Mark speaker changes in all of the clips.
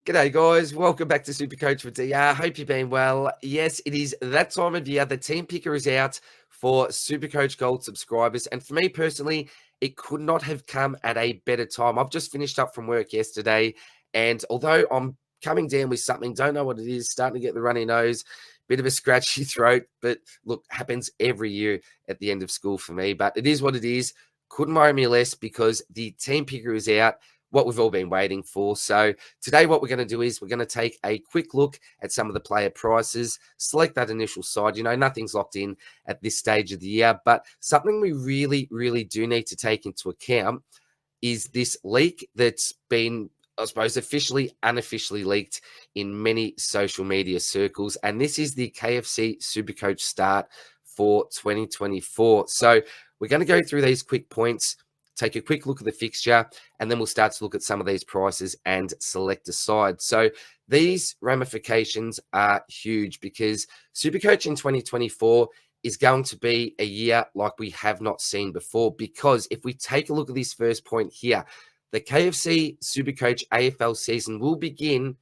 Speaker 1: G'day, guys. Welcome back to SuperCoach with DR. Hope you've been well. Yes, it is that time of year. The team picker is out for SuperCoach Gold subscribers. And for me personally, it could not have come at a better time. I've just finished up from work yesterday. And although I'm coming down with something, don't know what it is, starting to get the runny nose, bit of a scratchy throat. But look, happens every year at the end of school for me. But it is what it is. Couldn't worry me less because the team picker is out, what we've all been waiting for. So today what we're going to do is we're going to take a quick look at some of the player prices, select that initial side. You know, nothing's locked in at this stage of the year, but something we really do need to take into account is this leak that's been, I suppose, officially, unofficially leaked in many social media circles. And this is the KFC SuperCoach start for 2024. So we're going to go through these quick points, take a quick look at the fixture, and then we'll start to look at some of these prices and select a side. So these ramifications are huge because SuperCoach in 2024 is going to be a year like we have not seen before. Because if we take a look at this first point here, the KFC SuperCoach AFL season will begin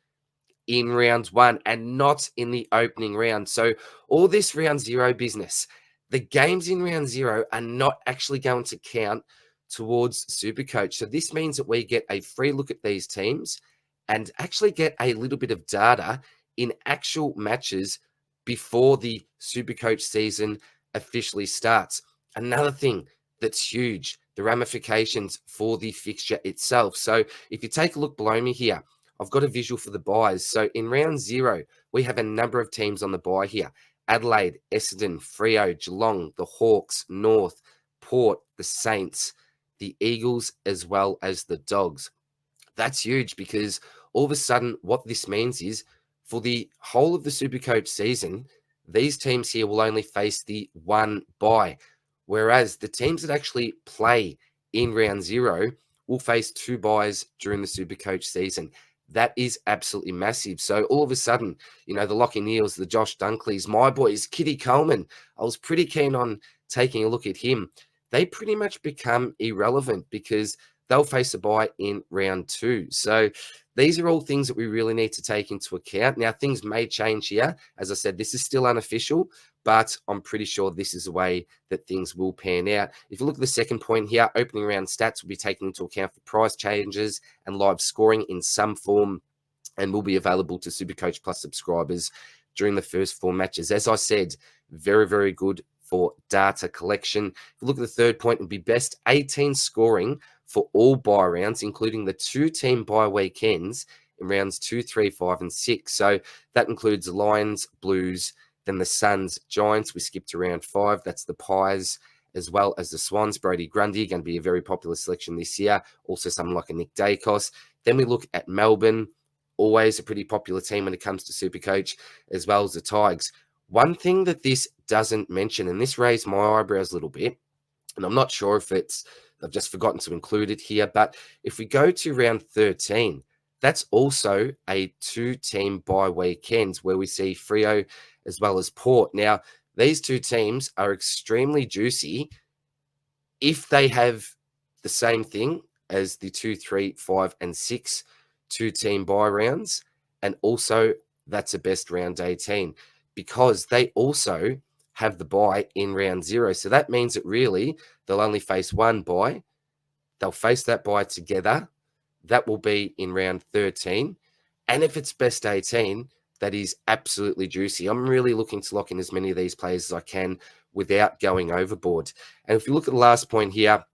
Speaker 1: in round one and not in the opening round. So all this round zero business, the games in round zero are not actually going to count towards SuperCoach. So this means that we get a free look at these teams and actually get a little bit of data in actual matches before the SuperCoach season officially starts. Another thing that's huge, the ramifications for the fixture itself. So if you take a look below me here, I've got a visual for the buys. So in round zero, we have a number of teams on the buy here. Adelaide, Essendon, Freo, Geelong, the Hawks, North, Port, the Saints, the Eagles, as well as the Dogs. That's huge because all of a sudden what this means is for the whole of the SuperCoach season, these teams here will only face the one bye, whereas the teams that actually play in round zero will face two byes during the SuperCoach season. That is absolutely massive. So all of a sudden, you know, the Lockie Neals, the Josh Dunkleys, my boys, Kitty Coleman, I was pretty keen on taking a look at him. They pretty much become irrelevant because they'll face a bye in round two. So these are all things that we really need to take into account. Now, things may change here. As I said, this is still unofficial, but I'm pretty sure this is the way that things will pan out. If you look at the second point here, opening round stats will be taken into account for price changes and live scoring in some form and will be available to SuperCoach Plus subscribers during the first four matches. As I said, very good for data collection. If you look at the third point, it would be best 18 scoring for all bye rounds, including the two-team bye weekends in rounds 2, 3, 5, and 6. So that includes the Lions, Blues, then the Suns, Giants. We skipped to round 5. That's the Pies, as well as the Swans. Brody Grundy, going to be a very popular selection this year. Also someone like a Nick Dacos. Then we look at Melbourne, always a pretty popular team when it comes to SuperCoach, as well as the Tigers. One thing that this doesn't mention, and this raised my eyebrows a little bit, and I'm not sure if I've just forgotten to include it here, but if we go to round 13, that's also a two-team bye weekend where we see Freo as well as Port. Now, these two teams are extremely juicy if they have the same thing as the 2, 3, 5, and 6 two-team bye rounds, and also that's a best round 18 because they also have the bye in round 0. So that means that really they'll only face one bye. They'll face that bye together. That will be in round 13. And if it's best 18, that is absolutely juicy. I'm really looking to lock in as many of these players as I can without going overboard. And if you look at the last point here,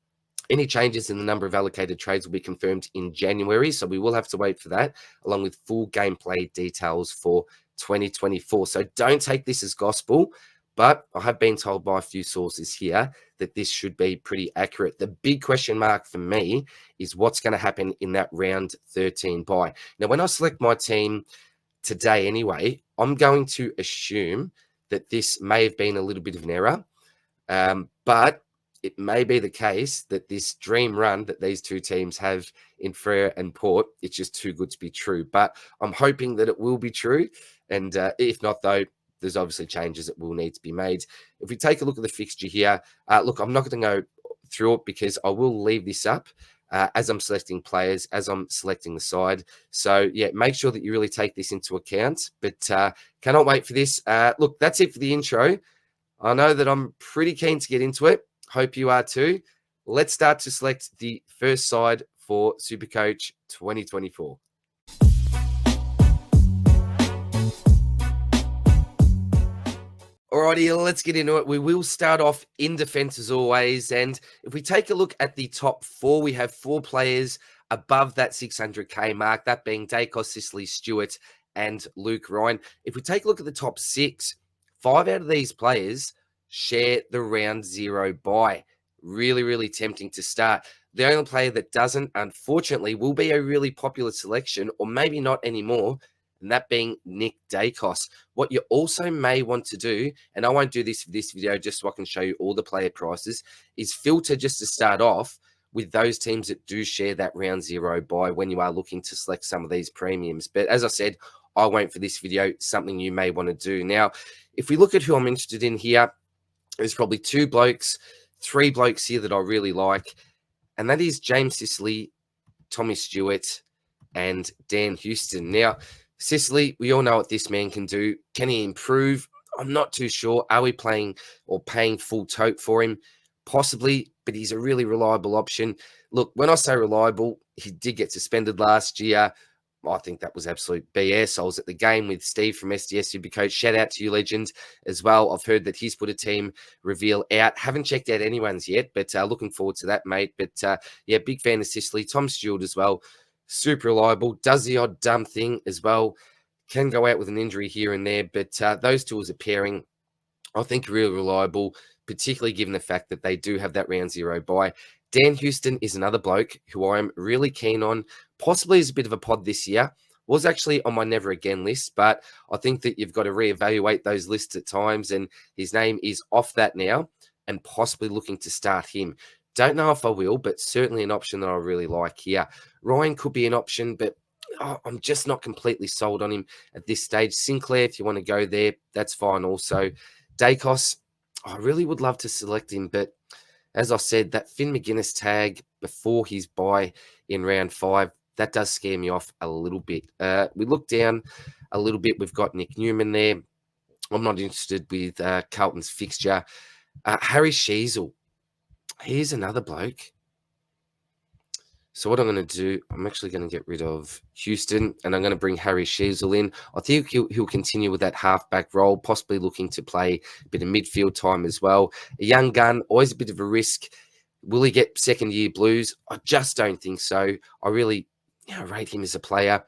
Speaker 1: any changes in the number of allocated trades will be confirmed in January. So we will have to wait for that, along with full gameplay details for 2024. So don't take this as gospel, but I have been told by a few sources here that this should be pretty accurate. The big question mark for me is what's going to happen in that round 13 bye. Now, when I select my team today anyway, I'm going to assume that this may have been a little bit of an error, but it may be the case that this dream run that these two teams have in Freo and Port, it's just too good to be true. But I'm hoping that it will be true. And if not, though, there's obviously changes that will need to be made. If we take a look at the fixture here, look, I'm not going to go through it because I will leave this up as I'm selecting players, as I'm selecting the side. So, yeah, make sure that you really take this into account. But cannot wait for this. Look, that's it for the intro. I know that I'm pretty keen to get into it. Hope you are too. Let's start to select the first side for SuperCoach 2024. Alrighty, let's get into it. We will start off in defense as always. And if we take a look at the top four, we have four players above that 600k mark, that being Dacos, Sicily, Stewart, and Luke Ryan. If we take a look at the top six, 5 out of these players share the round 0 bye. Really, really tempting to start. The only player that doesn't, unfortunately, will be a really popular selection, or maybe not anymore, and that being Nick Dacos. What you also may want to do, and I won't do this for this video just so I can show you all the player prices, is filter just to start off with those teams that do share that round 0 bye when you are looking to select some of these premiums. But as I said, I won't for this video, something you may want to do. Now, if we look at who I'm interested in here, there's probably 3 blokes here that I really like, and that is James Sicily, Tommy Stewart, and Dan Houston. Now, Sicily, we all know what this man can do. Can he improve? I'm not too sure. Are we playing or paying full tote for him? Possibly, but he's a really reliable option. Look, when I say reliable, he did get suspended last year. I think that was absolute BS. I was at the game with Steve from SDS Supercoach. Shout out to you, legend, as well. I've heard that he's put a team reveal out. Haven't checked out anyone's yet, but looking forward to that, mate. But yeah, big fan of Sicily. Tom Stewart as well. Super reliable. Does the odd dumb thing as well. Can go out with an injury here and there, but those two as a pairing, I think, are really reliable, particularly given the fact that they do have that round 0 bye. Dan Houston is another bloke who I'm really keen on, possibly as a bit of a pod this year. Was actually on my never again list, but I think that you've got to reevaluate those lists at times, and his name is off that now and possibly looking to start him. Don't know if I will, but certainly an option that I really like here. Ryan could be an option, but I'm just not completely sold on him at this stage. Sinclair, if you want to go there, that's fine also. Dacos, I really would love to select him, but as I said, that Finn McGuinness tag before his bye in round 5, that does scare me off a little bit. We look down a little bit. We've got Nick Newman there. I'm not interested with Carlton's fixture. Harry Sheasel, here's another bloke. So what I'm going to do, I'm actually going to get rid of Houston, and I'm going to bring Harry Sheasel in. I think he'll continue with that halfback role, possibly looking to play a bit of midfield time as well. A young gun, always a bit of a risk. Will he get second-year blues? I just don't think so. I really rate him as a player.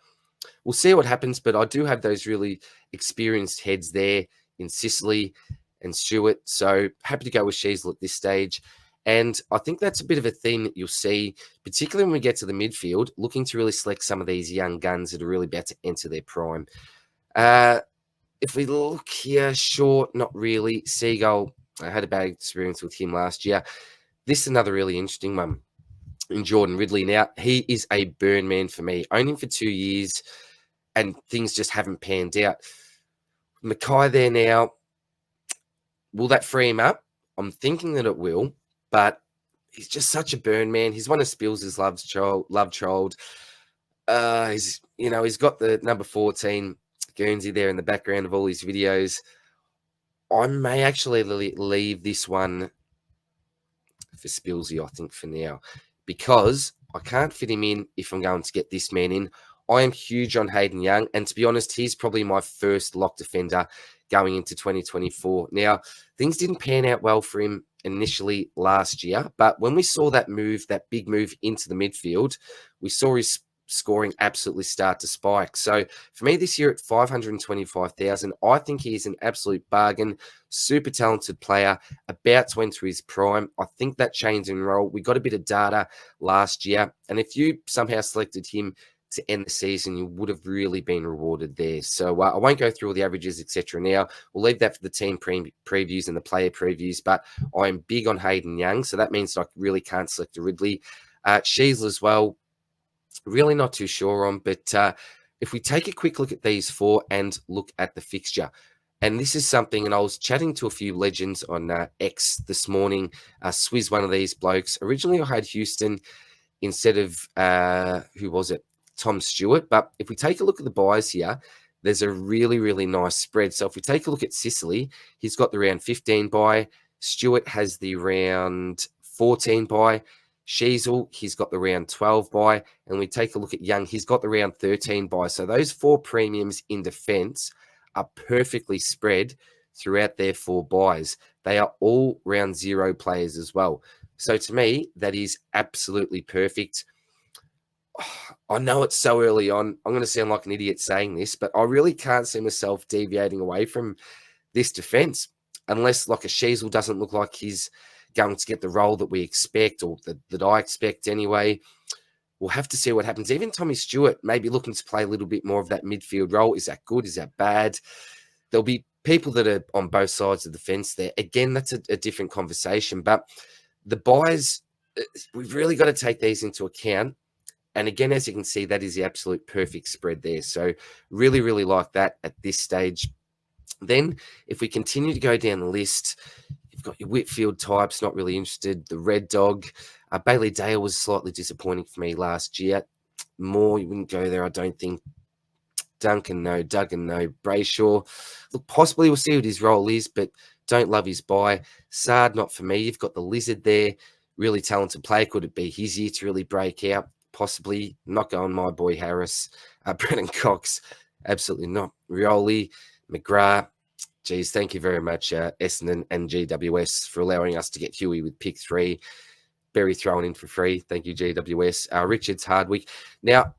Speaker 1: We'll see what happens, but I do have those really experienced heads there in Sicily and Stewart. So happy to go with Sheasel at this stage. And I think that's a bit of a theme that you'll see, particularly when we get to the midfield, looking to really select some of these young guns that are really about to enter their prime. If we look here, short, not really. Seagull, I had a bad experience with him last year. This is another really interesting one in Jordan Ridley. Now, he is a burn man for me. Owned him for 2 years, and things just haven't panned out. Mackay there now. Will that free him up? I'm thinking that it will. But he's just such a burn man. He's one of Spills' love child. He's got the number 14 Guernsey there in the background of all his videos. I may actually leave this one for Spillsy, I think, for now, because I can't fit him in if I'm going to get this man in. I am huge on Hayden Young, and to be honest, he's probably my first lock defender going into 2024. Now, things didn't pan out well for him initially last year, but when we saw that big move into the midfield, we saw his scoring absolutely start to spike. So for me this year at 525,000, I think he's an absolute bargain. Super talented player, about to enter his prime. I think that change in role, we got a bit of data last year, and if you somehow selected him to end the season, you would have really been rewarded there. So I won't go through all the averages, etc. now. We'll leave that for the team previews and the player previews, but I'm big on Hayden Young, so that means I really can't select a Ridley. Sheasel as well, really not too sure on, but if we take a quick look at these 4 and look at the fixture, and this is something, and I was chatting to a few legends on X this morning, Swizz, one of these blokes. Originally, I had Houston instead of, who was it? Tom Stewart. But if we take a look at the buys here, there's a really, really nice spread. So if we take a look at Sicily, he's got the round 15 buy. Stewart has the round 14 buy. Sheasel, he's got the round 12 buy. And we take a look at Young, he's got the round 13 buy. So those 4 premiums in defence are perfectly spread throughout their 4 buys. They are all round 0 players as well. So to me, that is absolutely perfect. I know it's so early on. I'm going to sound like an idiot saying this, but I really can't see myself deviating away from this defense unless like a Sheasel doesn't look like he's going to get the role that we expect, or that I expect anyway. We'll have to see what happens. Even Tommy Stewart may be looking to play a little bit more of that midfield role. Is that good? Is that bad? There'll be people that are on both sides of the fence there. Again, that's a different conversation. But the buys, we've really got to take these into account. And again, as you can see, that is the absolute perfect spread there. So really, really like that at this stage. Then if we continue to go down the list, you've got your Whitfield types, not really interested. The Red Dog. Bailey Dale was slightly disappointing for me last year. More, you wouldn't go there, I don't think. Duncan, no. Duggan, no. Brayshaw, look, possibly we'll see what his role is, but don't love his buy. Sard, not for me. You've got the Lizard there. Really talented player. Could it be his year to really break out? Possibly. Not going my boy Harris. Brennan Cox, absolutely not. Rioli, McGrath. Geez, thank you very much, Essendon and GWS, for allowing us to get Huey with pick 3. Berry thrown in for free. Thank you, GWS. Richards, Hardwick. Now,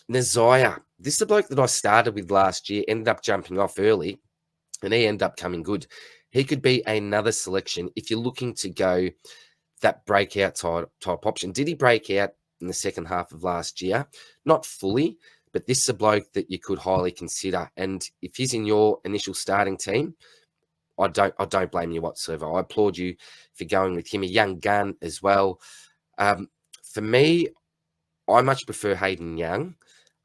Speaker 1: Nazaya. This is a bloke that I started with last year, ended up jumping off early, and he ended up coming good. He could be another selection if you're looking to go that breakout type option. Did he break out in the second half of last year? Not fully, but this is a bloke that you could highly consider. And if he's in your initial starting team, I don't blame you whatsoever. I applaud you for going with him. A young gun as well. For me, I much prefer Hayden Young.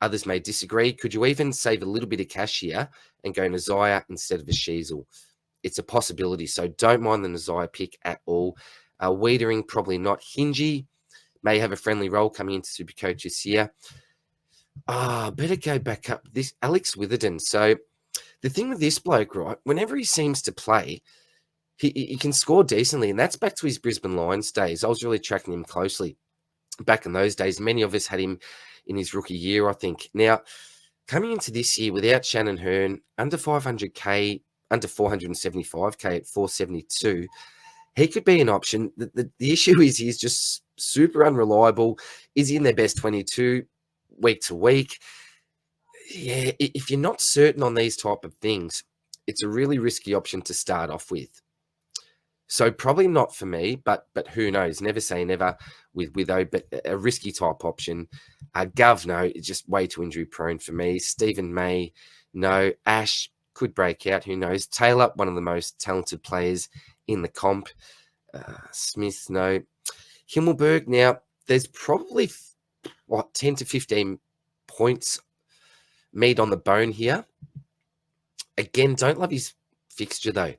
Speaker 1: Others may disagree. Could you even save a little bit of cash here and go Nazaya instead of a Sheasel? It's a possibility. So don't mind the Nazaya pick at all. Wiedering, probably not. Hingy may have a friendly role coming into Supercoach this year. Better go back up. This Alex Witherden. So the thing with this bloke, right, whenever he seems to play, he can score decently, and that's back to his Brisbane Lions days. I was really tracking him closely back in those days. Many of us had him in his rookie year, I think. Now, coming into this year without Shannon Hearn, under 500K, under 475K at 472, he could be an option. The issue is he's just super unreliable. Is he in their best 22 week to week? Yeah, if you're not certain on these type of things, it's a really risky option to start off with. So probably not for me, but who knows? Never say never with Witho, but a risky type option. Gov, no, it's just way too injury prone for me. Stephen May, no. Ash could break out, who knows? Taylor, one of the most talented players in the comp. Smith, no. Himmelberg, now, there's probably, 10 to 15 points meat on the bone here. Again, don't love his fixture, though.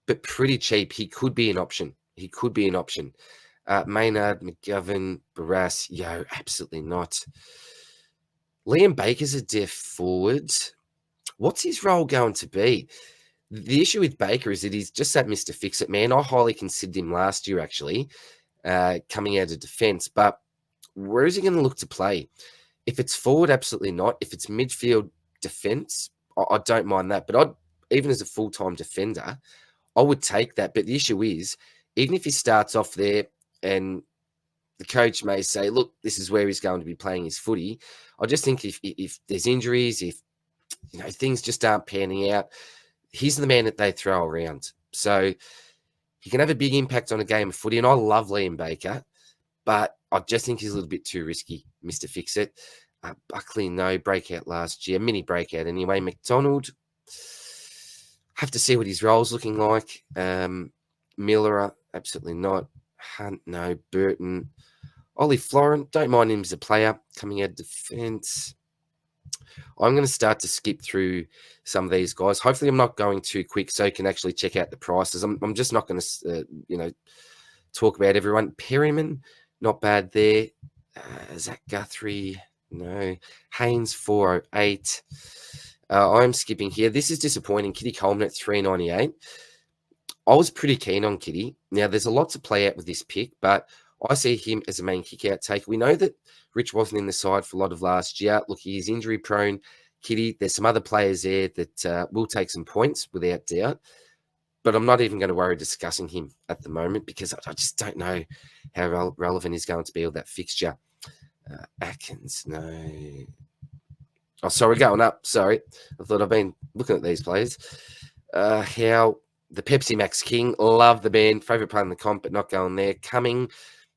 Speaker 1: But pretty cheap. He could be an option. Maynard, McGovern, Barras, absolutely not. Liam Baker's a def forward. What's his role going to be? The issue with Baker is that he's just that Mr. Fix-It man. I highly considered him last year, actually, coming out of defence. But where is he going to look to play? If it's forward, absolutely not. If it's midfield defence, I don't mind that. But even as a full-time defender, I would take that. But the issue is, even if he starts off there and the coach may say, look, this is where he's going to be playing his footy, I just think if there's injuries, if things just aren't panning out, he's the man that they throw around. So he can have a big impact on a game of footy. And I love Liam Baker, but I just think he's a little bit too risky, Mr. Fix-It. Buckley, no. Breakout last year. Mini breakout anyway. McDonald, have to see what his role's looking like. Miller, absolutely not. Hunt, no. Burton. Ollie Florent, don't mind him as a player coming out of defence. I'm going to start to skip through some of these guys. Hopefully I'm not going too quick so you can actually check out the prices. I'm just not going to, talk about everyone. Perryman, Not bad there. Zach Guthrie, no. Haynes, 408. I'm skipping here. This is disappointing. Kitty Coleman at 398. I was pretty keen on Kitty. Now, there's a lot to play out with this pick, but I see him as a main kick-out take. We know that Rich wasn't in the side for a lot of last year. Look, he is injury-prone. Kitty, there's some other players there that will take some points without doubt, but I'm not even going to worry discussing him at the moment because I just don't know how relevant he's going to be with that fixture. Atkins, no. Oh, sorry, going up. Sorry. I thought I've been looking at these players. How the Pepsi Max King, love the band. Favourite player in the comp, but not going there. Cumming,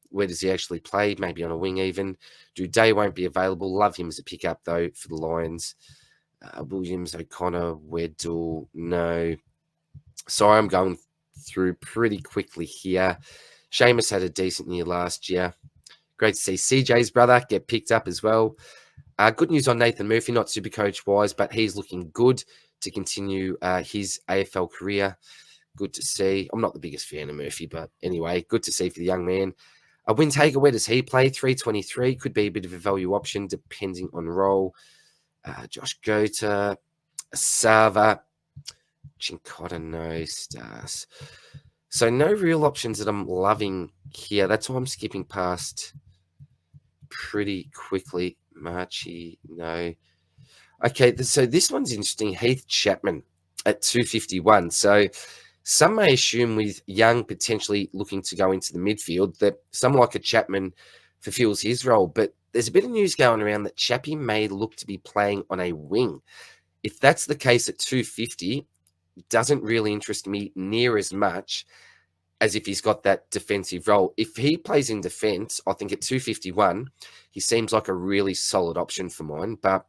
Speaker 1: where does he actually play? Maybe on a wing even. Day won't be available. Love him as a pickup, though, for the Lions. Williams, O'Connor, Weddle, no. Sorry, I'm going through pretty quickly here. Seamus had a decent year last year. Great to see CJ's brother get picked up as well. Good news on Nathan Murphy, not SuperCoach-wise, but he's looking good to continue his AFL career. Good to see. I'm not the biggest fan of Murphy, but anyway, good to see for the young man. Windhager, where does he play? 323. Could be a bit of a value option depending on role. Josh Gota, Sava, Chincotta, no stars. So no real options that I'm loving here. That's why I'm skipping past pretty quickly. Marchie, no. Okay, so this one's interesting. Heath Chapman at 251. So some may assume with Young potentially looking to go into the midfield that someone like a Chapman fulfills his role. But there's a bit of news going around that Chappie may look to be playing on a wing. If that's the case at 250, doesn't really interest me near as much as if he's got that defensive role. If he plays in defense, I think at 251, he seems like a really solid option for mine, but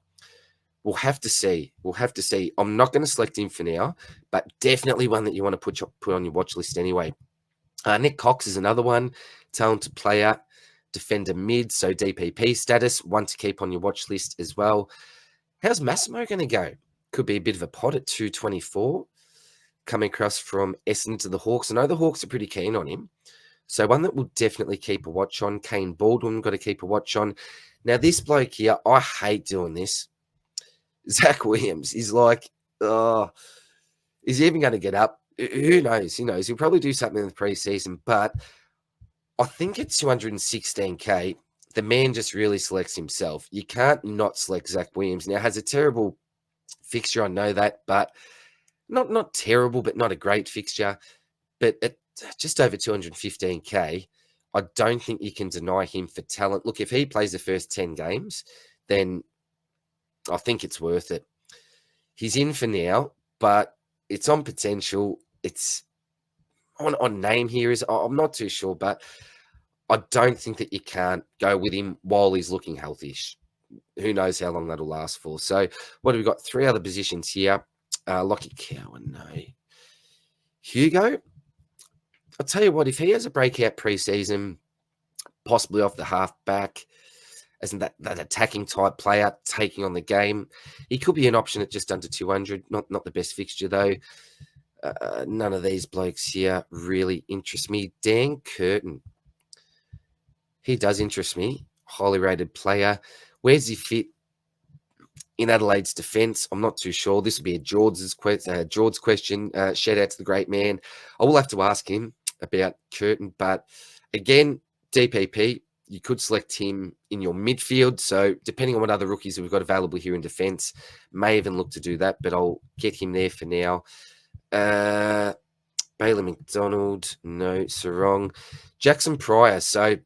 Speaker 1: we'll have to see. We'll have to see. I'm not going to select him for now, but definitely one that you want to put on your watch list anyway. Nick Cox is another one. Talented player, defender mid, so DPP status, one to keep on your watch list as well. How's Massimo going to go? Could be a bit of a pot at 224. Coming across from Essendon to the Hawks. I know the Hawks are pretty keen on him. So one that we'll definitely keep a watch on. Kane Baldwin, got to keep a watch on. Now, this bloke here, I hate doing this. Zach Williams is like, oh, is he even going to get up? Who knows? Who knows? He'll probably do something in the preseason, but I think at 216K, the man just really selects himself. You can't not select Zach Williams. Now, has a terrible fixture, I know that, but not terrible, but not a great fixture. But at just over 215K, I don't think you can deny him for talent. Look, if he plays the first 10 games, then I think it's worth it. He's in for now, but it's on potential. It's on name here is I'm not too sure, but I don't think that you can't go with him while he's looking healthy-ish. Who knows how long that'll last for. So what have we got? 3 other positions here. Lockie Cowan, no. Hugo, I'll tell you what, if he has a breakout preseason, possibly off the halfback, as in that attacking type player taking on the game, he could be an option at just under 200. Not the best fixture, though. None of these blokes here really interest me. Dan Curtin, he does interest me. Highly rated player. Where's he fit in Adelaide's defence? I'm not too sure. This would be a George's question. Shout out to the great man. I will have to ask him about Curtin, but again, DPP, you could select him in your midfield. So depending on what other rookies we've got available here in defence, may even look to do that, but I'll get him there for now. Bailey McDonald, no, Sarong. Jackson Pryor. So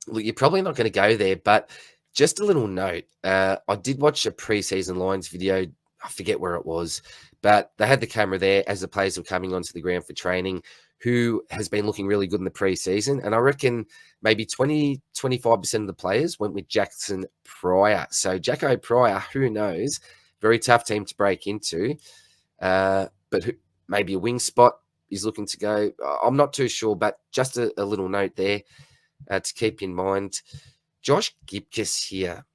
Speaker 1: look, you're probably not going to go there, but just a little note. I did watch a preseason Lions video. I forget where it was, but they had the camera there as the players were coming onto the ground for training, who has been looking really good in the preseason. And I reckon maybe 25% of the players went with Jackson Pryor. So Jacko Pryor, who knows? Very tough team to break into. But maybe a wing spot is looking to go. I'm not too sure, but just a little note there to keep in mind. Josh Gibcus here.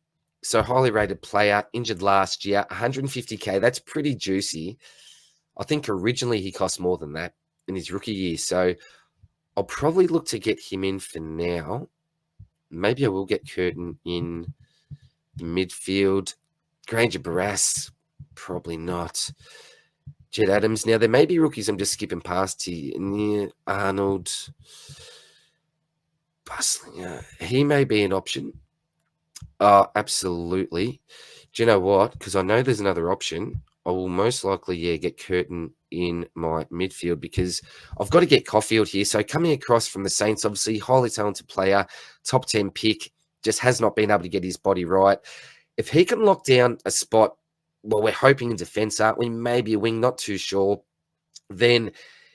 Speaker 1: So highly rated player, injured last year, 150K. That's pretty juicy. I think originally he cost more than that in his rookie year. So I'll probably look to get him in for now. maybe I will get Curtin in midfield. Granger Barras, probably not. Jed Adams. Now, there may be rookies I'm just skipping past here. Near Arnold. Bustling. He may be an option. Oh, absolutely. Do you know what? Because I know there's another option. I will most likely, get Curtin in my midfield because I've got to get Caulfield here. So coming across from the Saints, obviously, highly talented player, top 10 pick, just has not been able to get his body right. If he can lock down a spot, well, we're hoping in defence, aren't we? Maybe a wing, not too sure. Then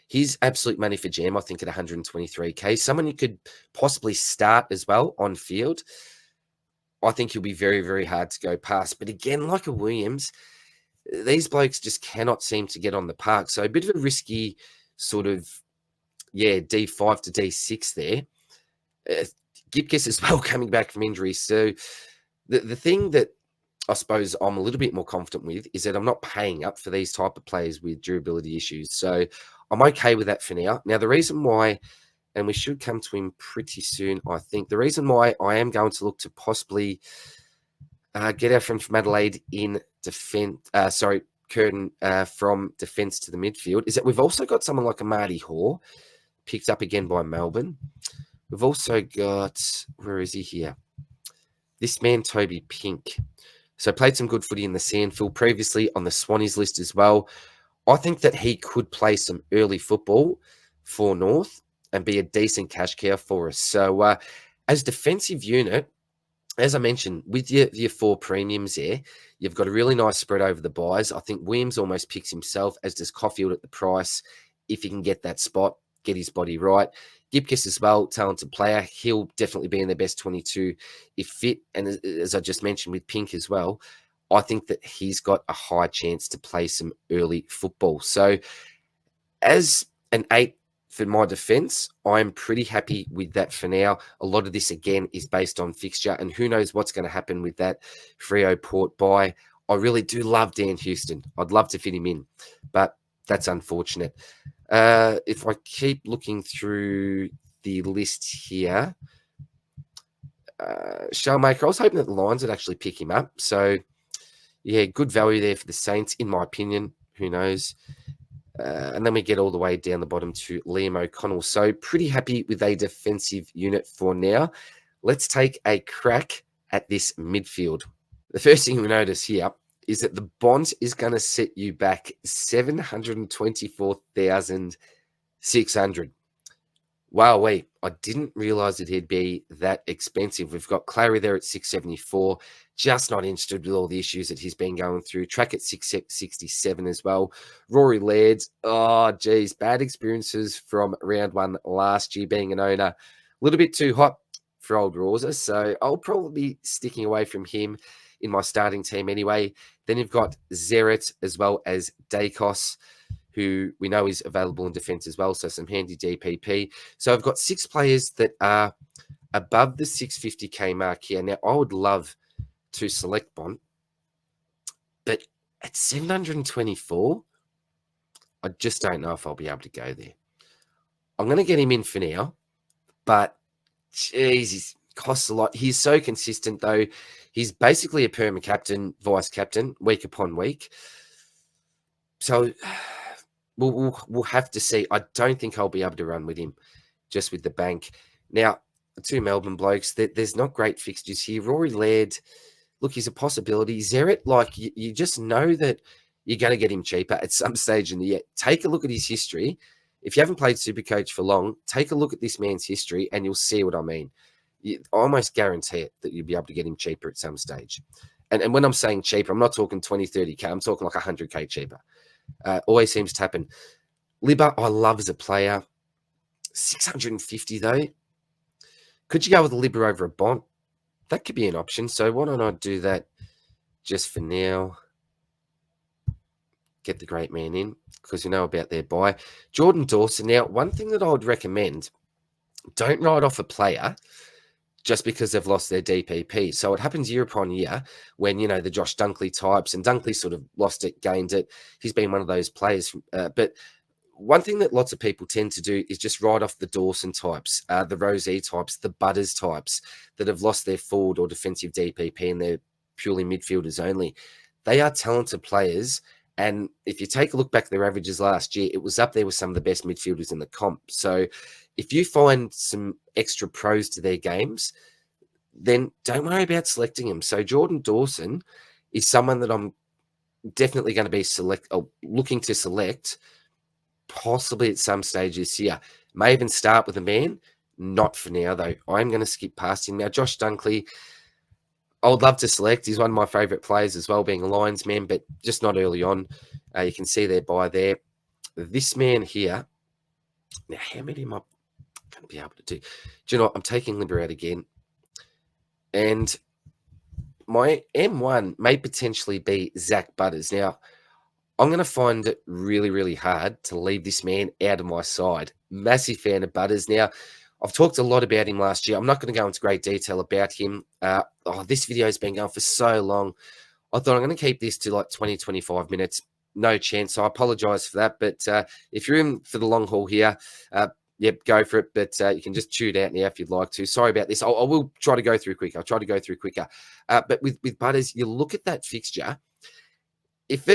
Speaker 1: he's absolute money for jam, I think, at 123k. Someone you could possibly start as well on field. I think he'll be very, very hard to go past. But again, like a Williams, these blokes just cannot seem to get on the park. So a bit of a risky sort of, D5 to D6 there. Gipkiss as well coming back from injury. So the thing that I suppose I'm a little bit more confident with is that I'm not paying up for these type of players with durability issues. So I'm okay with that for now. Now, the reason why, and we should come to him pretty soon, I think, the reason why I am going to look to possibly get our friend from Adelaide in defence, Curtin from defence to the midfield, is that we've also got someone like a Marty Hoare, picked up again by Melbourne. We've also got, where is he here? This man, Toby Pink. So played some good footy in the Sandfield previously on the Swannies list as well. I think that he could play some early football for North and be a decent cash cow for us. So as defensive unit, as I mentioned, with your 4 premiums there, you've got a really nice spread over the buys. I think Williams almost picks himself, as does Caulfield at the price, if he can get that spot, get his body right. Gipkiss as well, talented player. He'll definitely be in their best 22 if fit. And as I just mentioned with Pink as well, I think that he's got a high chance to play some early football. So as an 8 for my defense, I'm pretty happy with that for now. A lot of this, again, is based on fixture, and who knows what's going to happen with that Freo Port buy. I really do love Dan Houston. I'd love to fit him in, but that's unfortunate. If I keep looking through the list here, Shellmaker, I was hoping that the Lions would actually pick him up. So, yeah, good value there for the Saints, in my opinion. Who knows? And then we get all the way down the bottom to Liam O'Connell. So pretty happy with a defensive unit for now. Let's take a crack at this midfield. The first thing we notice here is that the bond is going to set you back 724,600. Wow, I didn't realize that he'd be that expensive. We've got Clary there at 674. Just not interested with all the issues that he's been going through. Track at 667 as well. Rory Laird, bad experiences from round 1 last year, being an owner. A little bit too hot for old Rosa, so I'll probably be sticking away from him in my starting team anyway. Then you've got Zeret as well as Dacos, who we know is available in defence as well, so some handy DPP. So I've got 6 players that are above the 650k mark here. Now, I would love to select Bond, but at 724, I just don't know if I'll be able to go there. I'm going to get him in for now, but geez, he costs a lot. He's so consistent, though. He's basically a perma captain, vice captain, week upon week. So we'll have to see. I don't think I'll be able to run with him just with the bank. Now, the 2 Melbourne blokes, there's not great fixtures here. Rory Laird, look, he's a possibility. Zeret, you just know that you're going to get him cheaper at some stage in the year. Take a look at his history. If you haven't played SuperCoach for long, take a look at this man's history and you'll see what I mean. I almost guarantee it that you'll be able to get him cheaper at some stage. And when I'm saying cheaper, I'm not talking 20, 30K. I'm talking like 100K cheaper. Always seems to happen. Libba, I love as a player. 650, though. Could you go with a Libba over a Bont? That could be an option. So why don't I do that just for now? Get the great man in because you know about their buy. Jordan Dawson. Now, one thing that I would recommend, don't write off a player just because they've lost their DPP. So it happens year upon year when, the Josh Dunkley types, and Dunkley sort of lost it, gained it. He's been one of those players. But one thing that lots of people tend to do is just write off the Dawson types, the Rosé types, the Butters types that have lost their forward or defensive DPP and they're purely midfielders only. They are talented players. And if you take a look back at their averages last year, it was up there with some of the best midfielders in the comp. So if you find some extra pros to their games, then don't worry about selecting them. So Jordan Dawson is someone that I'm definitely going to be looking to select, possibly at some stage this year. May even start with a man. Not for now, though. I'm going to skip past him. Now, Josh Dunkley, I would love to select. He's one of my favourite players as well, being a Lions man, but just not early on. You can see there by there. This man here, now how many am I going to be able to do? Do you know what? I'm taking Limber out again. And my M1 may potentially be Zach Butters. Now, I'm going to find it really, really hard to leave this man out of my side. Massive fan of Butters. Now, I've talked a lot about him last year. I'm not going to go into great detail about him. This video has been going for so long. I thought I'm going to keep this to like 20, 25 minutes. No chance. So I apologize for that. But if you're in for the long haul here, yep, go for it. But you can just tune out now if you'd like to. Sorry about this. I will try to go through quicker. I'll try to go through quicker. But with Butters, you look at that fixture. If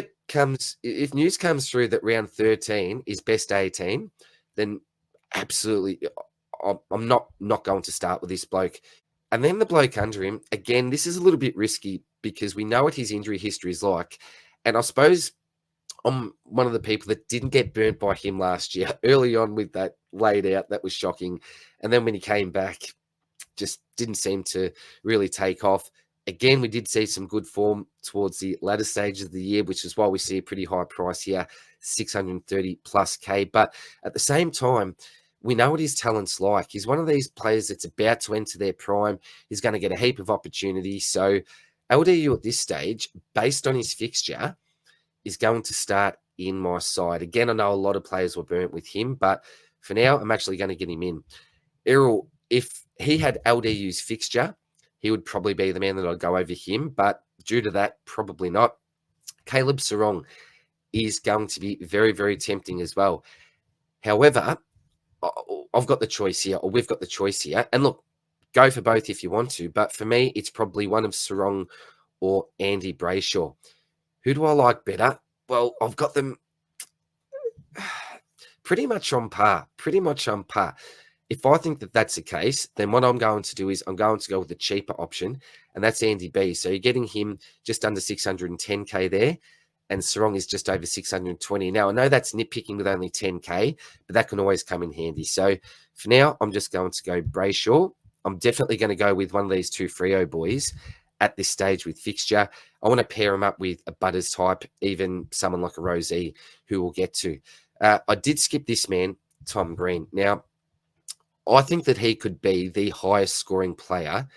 Speaker 1: news comes through that round 13 is best 18, then absolutely, I'm not going to start with this bloke. And then the bloke under him, again, this is a little bit risky because we know what his injury history is like. And I suppose I'm one of the people that didn't get burnt by him last year early on with that laid out. That was shocking. And then when he came back, just didn't seem to really take off. Again, we did see some good form towards the latter stages of the year, which is why we see a pretty high price here, 630 plus K. But at the same time, we know what his talent's like. He's one of these players that's about to enter their prime. He's going to get a heap of opportunity. So LDU at this stage, based on his fixture, is going to start in my side. Again, I know a lot of players were burnt with him, but for now, I'm actually going to get him in. Errol, if he had LDU's fixture, he would probably be the man that I'd go over him. But due to that, probably not. Caleb Sarong is going to be very, very tempting as well. However, I've got the choice here, or we've got the choice here. And look, go for both if you want to. But for me, it's probably one of Sarong or Andy Brayshaw. Who do I like better? Well, I've got them pretty much on par. If I think that that's the case, then what I'm going to do is I'm going to go with the cheaper option, and that's Andy B. So you're getting him just under 610K there, and Sarong is just over 620. Now, I know that's nitpicking with only 10K, but that can always come in handy. So for now, I'm just going to go Brayshaw. I'm definitely going to go with one of these two Freo boys at this stage with fixture. I want to pair him up with a Butters type, even someone like a Rosie, who we'll get to. I did skip this man, Tom Green. Now, I think that he could be the highest scoring player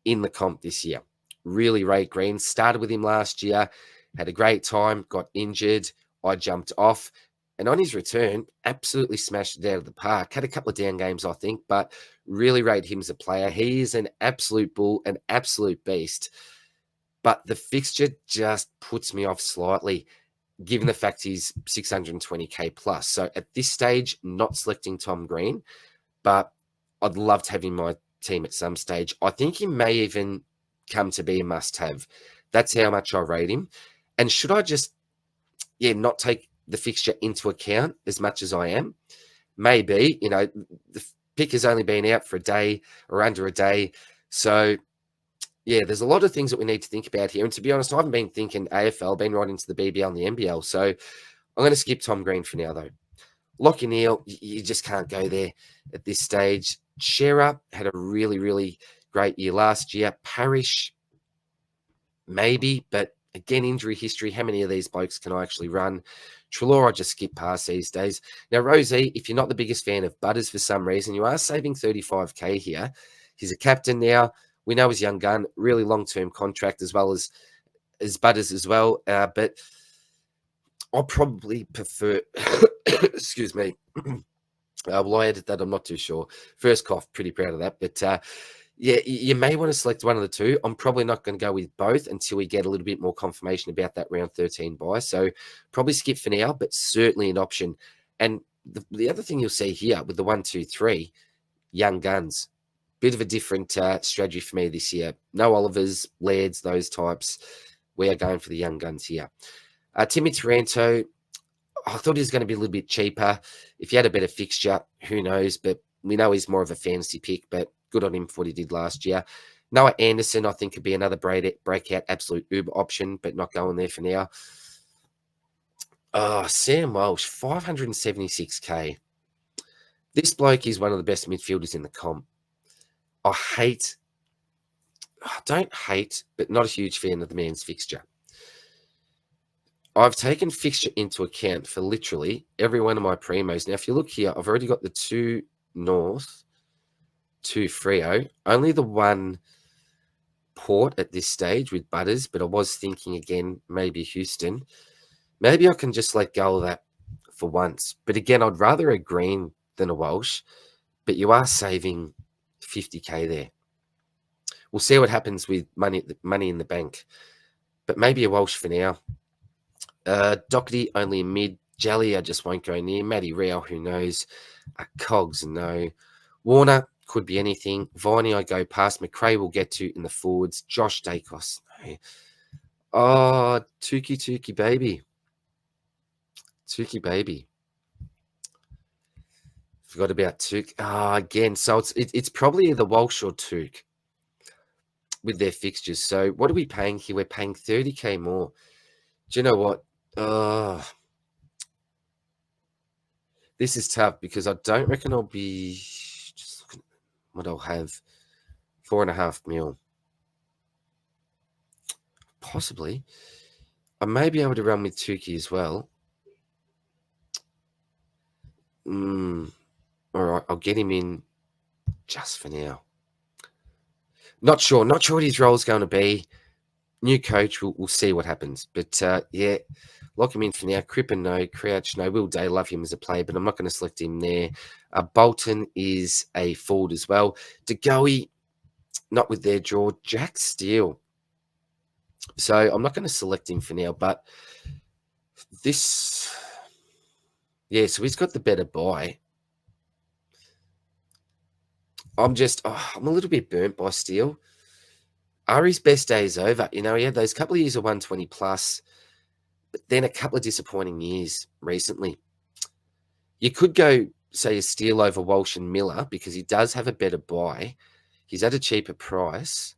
Speaker 1: in the comp this year. Really rate Green. Started with him last year, had a great time, got injured. I jumped off. And on his return, absolutely smashed it out of the park. Had a couple of down games, I think, but really rate him as a player. He is an absolute bull, an absolute beast. But the fixture just puts me off slightly, given the fact he's 620K plus. So at this stage, not selecting Tom Green, but I'd love to have him in my team at some stage. I think he may even come to be a must-have. That's how much I rate him. And should I just, not take the fixture into account as much as I am? Maybe. The pick has only been out for a day or under a day. So, there's a lot of things that we need to think about here. And to be honest, I haven't been thinking AFL, been right into the BBL and the NBL. So I'm going to skip Tom Green for now, though. Lockie Neal, you just can't go there at this stage. Shearer had a really, really great year last year. Parrish, maybe, but again, injury history. How many of these blokes can I actually run? Treloar, I just skip past these days. Now, Rosie, if you're not the biggest fan of Butters for some reason, you are saving 35K here. He's a captain now. We know he's young gun, really long-term contract as well as Butters as well. But I probably prefer, excuse me. Well, I added that. I'm not too sure. First cough, pretty proud of that. But you may want to select one of the two. I'm probably not going to go with both until we get a little bit more confirmation about that round 13 buy. So probably skip for now, but certainly an option. And the other thing you'll see here with the 1, 2, 3, young guns. Bit of a different strategy for me this year. No Olivers, Lairds, those types. We are going for the young guns here. Timmy Taranto, I thought he was going to be a little bit cheaper. If he had a better fixture, who knows? But we know he's more of a fantasy pick, but good on him for what he did last year. Noah Anderson, I think, could be another breakout absolute uber option, but not going there for now. Oh, Sam Walsh, 576k. This bloke is one of the best midfielders in the comp. I don't hate, but not a huge fan of the man's fixture. I've taken fixture into account for literally every one of my primos. Now, if you look here, I've already got the 2 North, 2 Freo, only the 1 Port at this stage with Butters, but I was thinking again, maybe Houston. Maybe I can just let go of that for once. But again, I'd rather a Green than a Walsh, but you are saving 50k there. We'll see what happens with money in the bank. But maybe a Walsh for now. Doherty, only a mid. Jelly, I just won't go near. Matty Real, who knows? Cogs, no. Warner, could be anything. Viney, I go past. McRae will get to in the forwards. Josh Dacos, no. Oh, Tukey baby. Tukey baby. Forgot about Took. Again, so it's probably either Walsh or Took with their fixtures. So what are we paying here? We're paying 30k more. Do you know what? This is tough because I don't reckon I'll be just looking at what I'll have. 4.5 mil. Possibly. I may be able to run with Tukey as well. All right, I'll get him in just for now. Not sure what his role is going to be. New coach, we'll see what happens. But yeah, lock him in for now. Crippen, no. Crouch, no. Will Day, love him as a player, but I'm not going to select him there. Bolton is a forward as well. DeGoey, not with their draw. Jack Steele. So I'm not going to select him for now, but this... Yeah, so he's got the better buy. I'm a little bit burnt by Steele. Are his best days over? You know, he had those couple of years of 120 plus, but then a couple of disappointing years recently. You could go, say, a Steele over Walsh and Miller because he does have a better buy. He's at a cheaper price,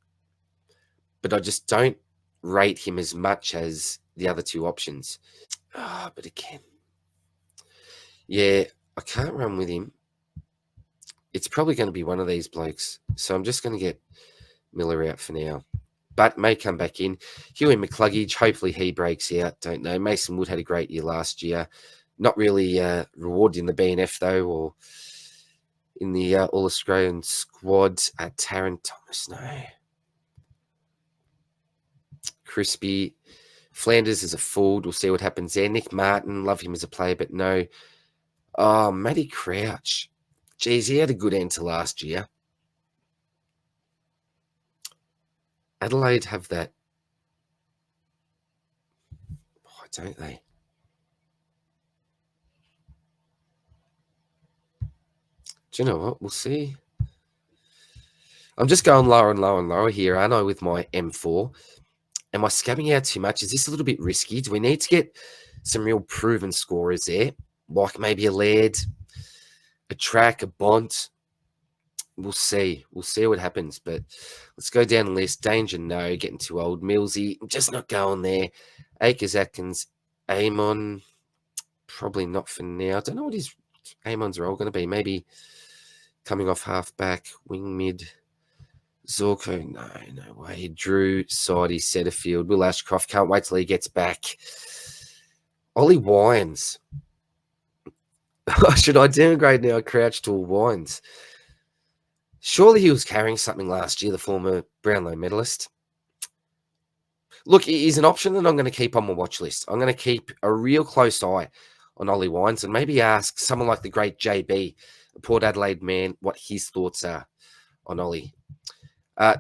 Speaker 1: but I just don't rate him as much as the other 2 options. But again, yeah, I can't run with him. It's probably going to be one of these blokes. So I'm just going to get Miller out for now. But may come back in. Huey McCluggage, hopefully he breaks out. Don't know. Mason Wood had a great year last year. Not really rewarded in the BNF, though, or in the All-Australian squad. Taron Thomas, no. Crispy. Flanders is a forward. We'll see what happens there. Nick Martin, love him as a player, but no. Oh, Matty Crouch. Geez, he had a good end to last year. Adelaide have that. Why don't they? Do you know what? We'll see. I'm just going lower and lower and lower here, aren't I, with my M4? Am I scabbing out too much? Is this a little bit risky? Do we need to get some real proven scorers there? Like maybe a Laird, a Track, a Bont? We'll see. We'll see what happens. But let's go down the list. Danger, no. Getting too old. Millsy, just not going there. Akers, Atkins, Amon, probably not for now. I don't know what his Amon's role going to be. Maybe coming off half-back, wing mid. Zorko, no way. Drew, Saudi, Setterfield, Will Ashcroft. Can't wait till he gets back. Ollie Wines. Should I downgrade now? Crouch to Wines. Surely he was carrying something last year, the former Brownlow medalist. Look, he's an option that I'm going to keep on my watch list. I'm going to keep a real close eye on Ollie Wines and maybe ask someone like the great JB, a Port Adelaide man, what his thoughts are on Ollie.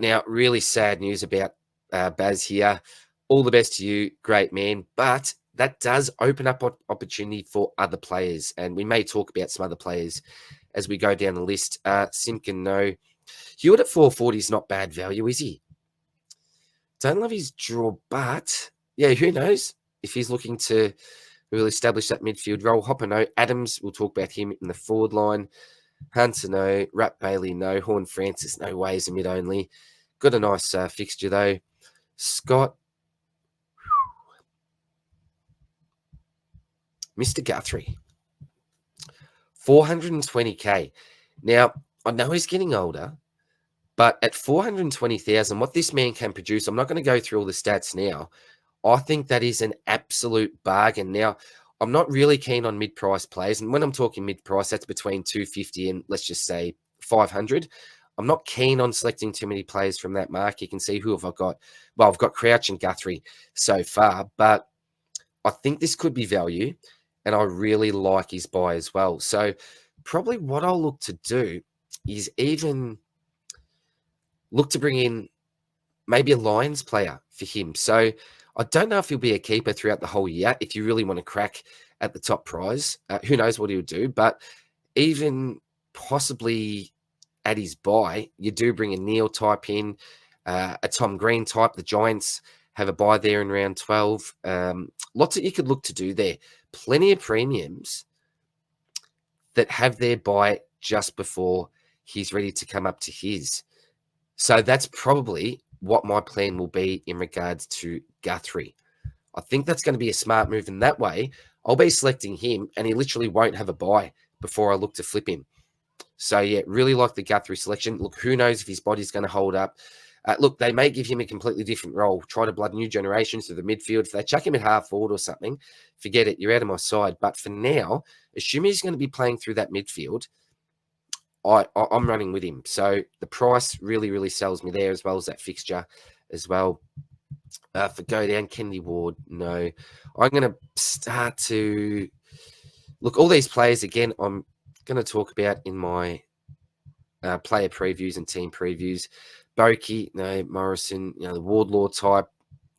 Speaker 1: Now, really sad news about Baz here. All the best to you, great man. But that does open up opportunity for other players. And we may talk about some other players as we go down the list. Simkin, no. Hewitt at 440 is not bad value, is he? Don't love his draw, but yeah, who knows if he's looking to really establish that midfield role. Hopper, no. Adams, we'll talk about him in the forward line. Hunter, no. Rat Bailey, no. Horn Francis, no way, is a mid only. Got a nice fixture, though. Scott. Mr. Guthrie. 420K. Now, I know he's getting older, but at 420,000, what this man can produce, I'm not going to go through all the stats now. I think that is an absolute bargain. Now, I'm not really keen on mid-price players. And when I'm talking mid-price, that's between 250 and let's just say 500. I'm not keen on selecting too many players from that mark. You can see who have I got. Well, I've got Crouch and Guthrie so far, but I think this could be value, and I really like his buy as well. So probably what I'll look to do is even look to bring in maybe a Lions player for him. So I don't know if he'll be a keeper throughout the whole year if you really want to crack at the top prize. Who knows what he'll do, but even possibly at his buy, you do bring a Neil type in, a Tom Green type. The Giants have a buy there in round 12. Lots that you could look to do there. Plenty of premiums that have their buy just before he's ready to come up to his. So that's probably what my plan will be in regards to Guthrie. I think that's going to be a smart move. In that way, I'll be selecting him and he literally won't have a buy before I look to flip him. So, yeah, really like the Guthrie selection. Look, who knows if his body's going to hold up. Look, they may give him a completely different role. Try to blood new generations to the midfield. If they chuck him at half forward or something, forget it. You're out of my side. But for now, assuming he's going to be playing through that midfield, I'm running with him. So the price really, really sells me there, as well as that fixture as well. For go down, Kennedy Ward, no. I'm going to start to look all these players again. I'm going to talk about in my player previews and team previews. Bokey, no. Morrison, the Wardlaw type,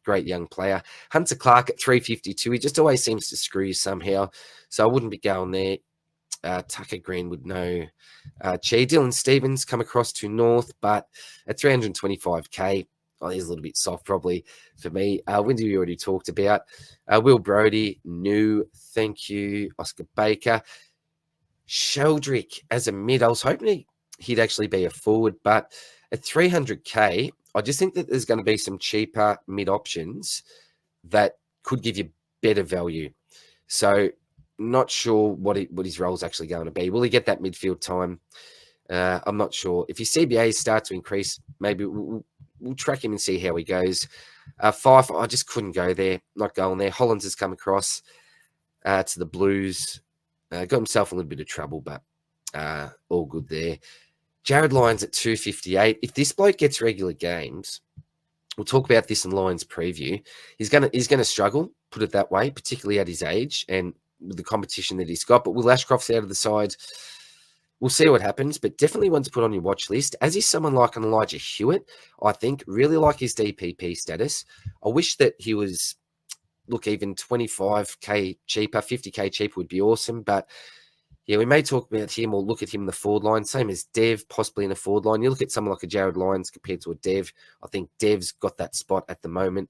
Speaker 1: great young player. Hunter Clark at 352. He just always seems to screw you somehow. So I wouldn't be going there. Tucker Greenwood, no. Dylan Stevens come across to North, but at 325K, he's a little bit soft probably for me. Windy we already talked about. Will Brodie, new, thank you. Oscar Baker. Sheldrick as a mid. I was hoping he'd actually be a forward, but at 300K, I just think that there's going to be some cheaper mid options that could give you better value. So not sure what his role is actually going to be. Will he get that midfield time? I'm not sure. If his CBAs start to increase, maybe we'll track him and see how he goes. Five, I just couldn't go there. Not going there. Hollands has come across to the Blues. Got himself a little bit of trouble, but all good there. Jared Lyons at 258. If this bloke gets regular games, we'll talk about this in Lyons preview. He's gonna struggle, put it that way, particularly at his age and with the competition that he's got. But with Ashcroft's out of the side, we'll see what happens. But definitely one to put on your watch list. As is someone like an Elijah Hewitt, I think, really like his DPP status. I wish that he was, look, even 25K cheaper, 50K cheaper would be awesome. But yeah, we may talk about him or look at him in the forward line. Same as Dev, possibly in the forward line. You look at someone like a Jared Lyons compared to a Dev. I think Dev's got that spot at the moment.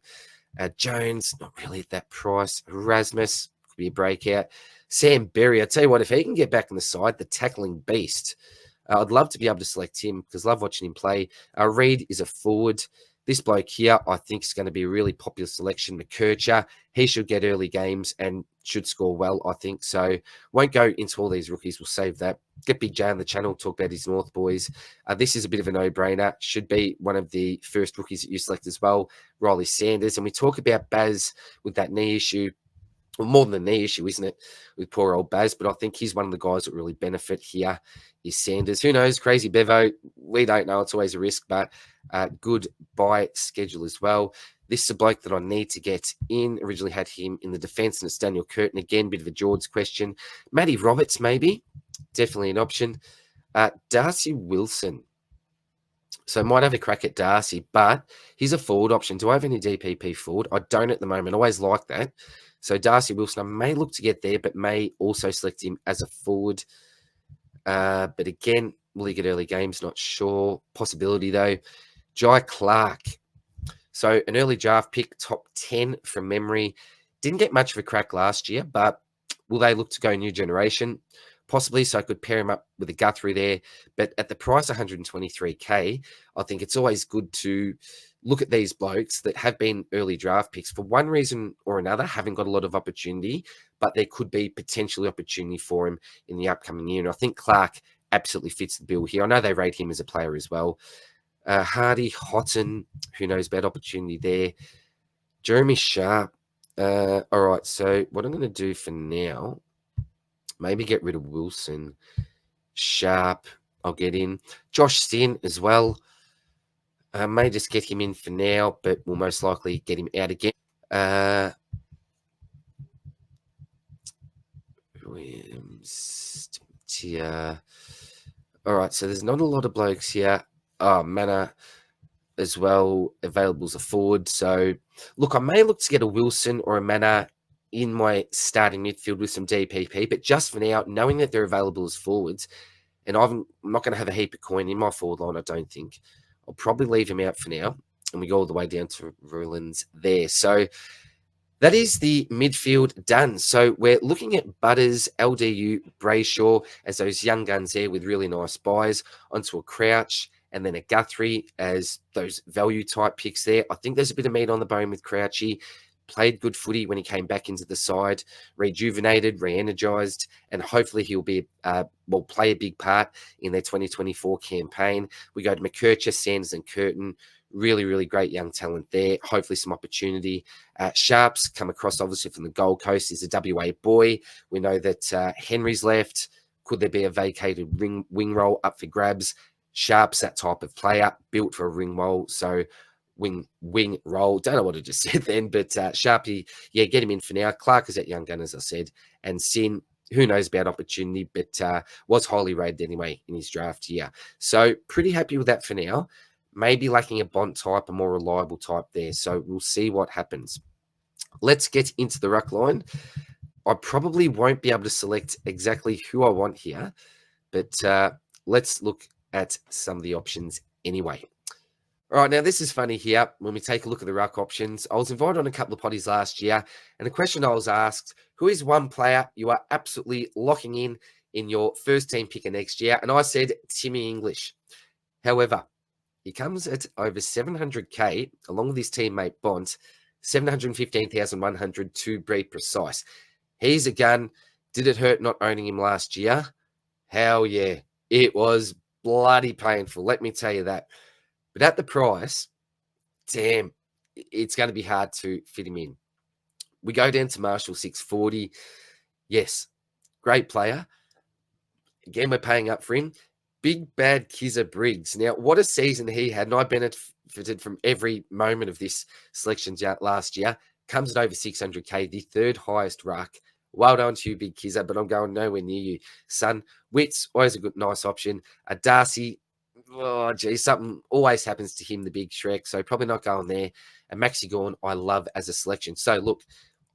Speaker 1: Jones, not really at that price. Erasmus, could be a breakout. Sam Berry, I tell you what, if he can get back on the side, the tackling beast, I'd love to be able to select him because I love watching him play. Reed is a forward. This bloke here, I think, is going to be a really popular selection. McKercher, he should get early games and should score well, I think. So won't go into all these rookies. We'll save that. Get Big J on the channel, talk about his North boys. This is a bit of a no-brainer. Should be one of the first rookies that you select as well, Riley Sanders. And we talk about Baz with that knee issue. Well, more than a knee issue, isn't it, with poor old Baz? But I think he's one of the guys that really benefit here is Sanders. Who knows? Crazy Bevo. We don't know. It's always a risk, but good buy schedule as well. This is a bloke that I need to get in. Originally had him in the defense, and it's Daniel Curtin. Again, bit of a George question. Matty Roberts, maybe. Definitely an option. Darcy Wilson. So I might have a crack at Darcy, but he's a forward option. Do I have any DPP forward? I don't at the moment. I always like that. So Darcy Wilson, I may look to get there, but may also select him as a forward. But again, will he get early games? Not sure. Possibility, though. Jai Clark. So an early draft pick, top 10 from memory. Didn't get much of a crack last year, but will they look to go new generation? Possibly, so I could pair him up with a Guthrie there. But at the price 123K, I think it's always good to look at these blokes that have been early draft picks for one reason or another, haven't got a lot of opportunity, but there could be potentially opportunity for him in the upcoming year. And I think Clark absolutely fits the bill here. I know they rate him as a player as well. Hardy, Houghton, who knows about opportunity there. Jeremy Sharp. All right, so what I'm going to do for now, maybe get rid of Wilson. Sharp, I'll get in. Josh Stinn as well. May just get him in for now, but we'll most likely get him out again. Williams, Tia. All right, so there's not a lot of blokes here. Oh, Manor as well, available as a forward. So, look, I may look to get a Wilson or a Manor in my starting midfield with some DPP, but just for now, knowing that they're available as forwards, and I'm not going to have a heap of coin in my forward line, I don't think. I'll probably leave him out for now, and we go all the way down to Rulands there. So that is the midfield done. So we're looking at Butters, LDU, Brayshaw as those young guns there with really nice buys, onto a Crouch, and then a Guthrie as those value type picks there. I think there's a bit of meat on the bone with Crouchy. Played good footy when he came back into the side, rejuvenated, re-energized, and hopefully he'll be will play a big part in their 2024 campaign. We go to McKercher, Sanders, and Curtin. Really, really great young talent there. Hopefully some opportunity. Sharps come across obviously from the Gold Coast. He's a WA boy. We know that Henry's left. Could there be a vacated wing role up for grabs? Sharp's that type of player, built for a ring role. So wing role. Don't know what I just said then, but Sharpie, yeah, get him in for now. Clark is that young gun, as I said. And Sin, who knows about opportunity, but was highly rated anyway in his draft year. So pretty happy with that for now. Maybe lacking a Bont type, a more reliable type there. So we'll see what happens. Let's get into the ruck line. I probably won't be able to select exactly who I want here, but let's look at some of the options anyway. All right, now this is funny here. When we take a look at the ruck options, I was invited on a couple of potties last year, and the question I was asked, who is one player you are absolutely locking in your first team picker next year? And I said Timmy English. However, he comes at over 700K, along with his teammate Bont, 715,100 to be precise. He's a gun. Did it hurt not owning him last year? Hell yeah. It was bloody painful, let me tell you that. But at the price, damn, it's going to be hard to fit him in. We go down to Marshall 640. Yes, great player. Again, we're paying up for him. Big bad Kizza Briggs. Now, what a season he had, and I benefited from every moment of this selection last year. Comes at over 600K, the third highest ruck. Well done to you, Big Kizza, but I'm going nowhere near you, son. Wits, always a good, nice option. A Darcy, oh, geez, something always happens to him, the big Shrek, so probably not going there. And Maxi Gorn, I love as a selection. So, look,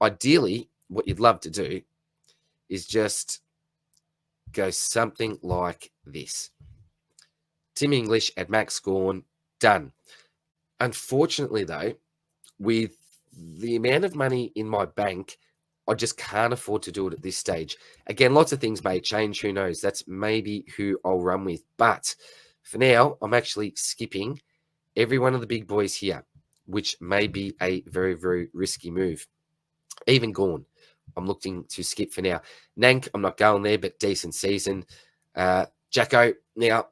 Speaker 1: ideally, what you'd love to do is just go something like this. Tim English at Max Gorn, done. Unfortunately, though, with the amount of money in my bank, I just can't afford to do it at this stage. Again, lots of things may change. Who knows? That's maybe who I'll run with. But for now, I'm actually skipping every one of the big boys here, which may be a very, very risky move. Even Gorn, I'm looking to skip for now. Nank, I'm not going there, but decent season. Jacko, now,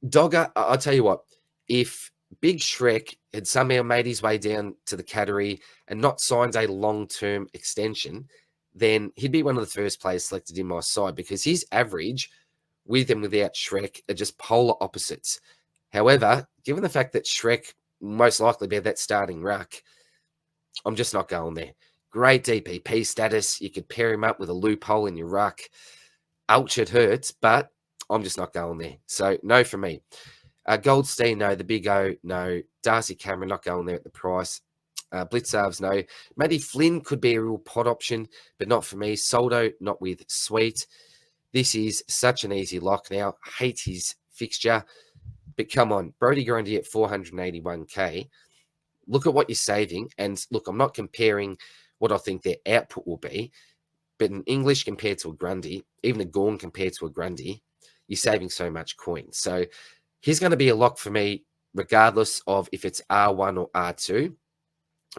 Speaker 1: Dogger, I'll tell you what, if Big Shrek had somehow made his way down to the category and not signed a long-term extension, then he'd be one of the first players selected in my side, because his average with and without Shrek are just polar opposites. However, given the fact that Shrek most likely be that starting ruck, I'm just not going there. Great DPP status. You could pair him up with a loophole in your ruck. Ouch, it hurts, but I'm just not going there. So no for me. Goldstein, no. The Big O, no. Darcy Cameron, not going there at the price. Blitzarves, no. Matty Flynn could be a real pot option, but not for me. Soldo, not with Sweet. This is such an easy lock now. Hate his fixture. But come on, Brody Grundy at 481k. Look at what you're saving. And look, I'm not comparing what I think their output will be, but in English compared to a Grundy, even a Gorn compared to a Grundy, you're saving so much coin. So he's going to be a lock for me, regardless of if it's R1 or R2.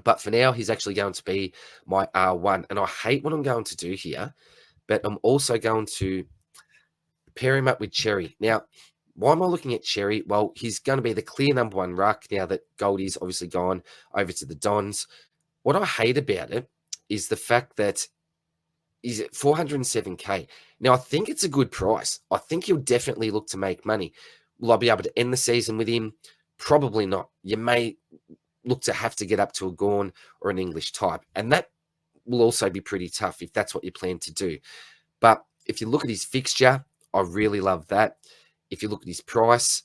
Speaker 1: But for now, he's actually going to be my R1. And I hate what I'm going to do here, but I'm also going to pair him up with Cherry. Now, why am I looking at Cherry? Well, he's going to be the clear number one ruck now that Goldie's obviously gone over to the Dons. What I hate about it is the fact that he's at 407k. Now, I think it's a good price. I think he'll definitely look to make money. Will I be able to end the season with him? Probably not. You may look to have to get up to a Gorn or an English type. And that will also be pretty tough if that's what you plan to do. But if you look at his fixture, I really love that. If you look at his price,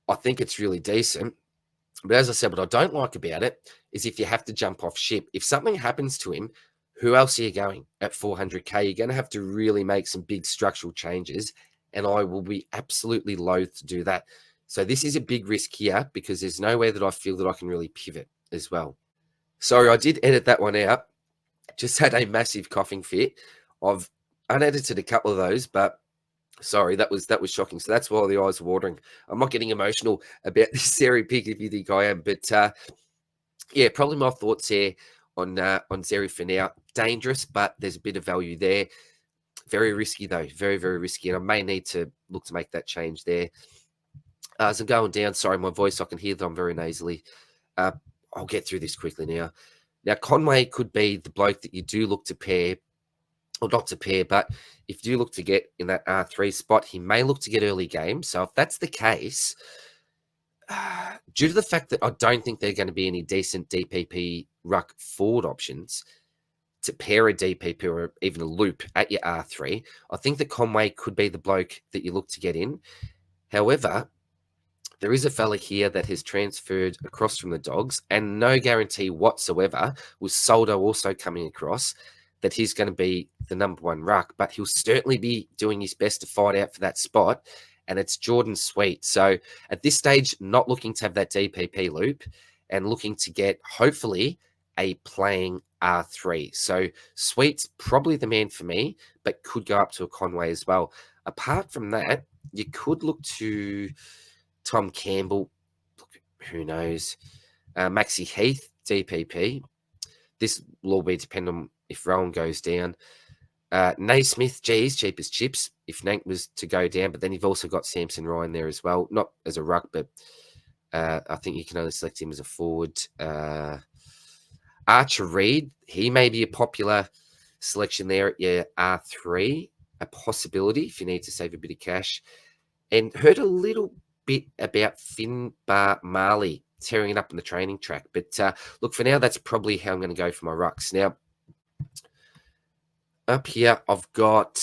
Speaker 1: I think it's really decent. But as I said, what I don't like about it is if you have to jump off ship. If something happens to him, who else are you going at 400k? You're going to have to really make some big structural changes. And I will be absolutely loath to do that. So this is a big risk here because there's nowhere that I feel that I can really pivot as well. Sorry, I did edit that one out. Just had a massive coughing fit. I've unedited a couple of those, but sorry, that was shocking. So that's why the eyes are watering. I'm not getting emotional about this Zeri pick if you think I am, but yeah, probably my thoughts here on Zeri for now. Dangerous, but there's a bit of value there. Very risky though, very, very risky, and I may need to look to make that change there. As I'm going down, sorry, my voice, I can hear that I'm very nasally. I'll get through this quickly now. Now, Conway could be the bloke that you do look to pair, or not to pair, but if you do look to get in that R3 spot, he may look to get early game. So if that's the case, due to the fact that I don't think there are going to be any decent DPP ruck forward options to pair a DPP or even a loop at your R3, I think that Conway could be the bloke that you look to get in. However, there is a fella here that has transferred across from the Dogs, and no guarantee whatsoever, with Soldo also coming across, that he's going to be the number one ruck, but he'll certainly be doing his best to fight out for that spot, and it's Jordan Sweet. So at this stage, not looking to have that DPP loop and looking to get, hopefully, a playing R3. So Sweet's probably the man for me, but could go up to a Conway as well. Apart from that, you could look to Tom Campbell, who knows, Maxi Heath, DPP. This will all be dependent on if Rowan goes down. Naismith, geez, cheap as chips if Nank was to go down, but then you've also got Samson Ryan there as well. Not as a ruck, but I think you can only select him as a forward. Archer Reed, he may be a popular selection there at your R3, a possibility if you need to save a bit of cash. And heard a little bit about Finbar Marley tearing it up in the training track. But look, for now, that's probably how I'm going to go for my rucks. Now, up here, I've got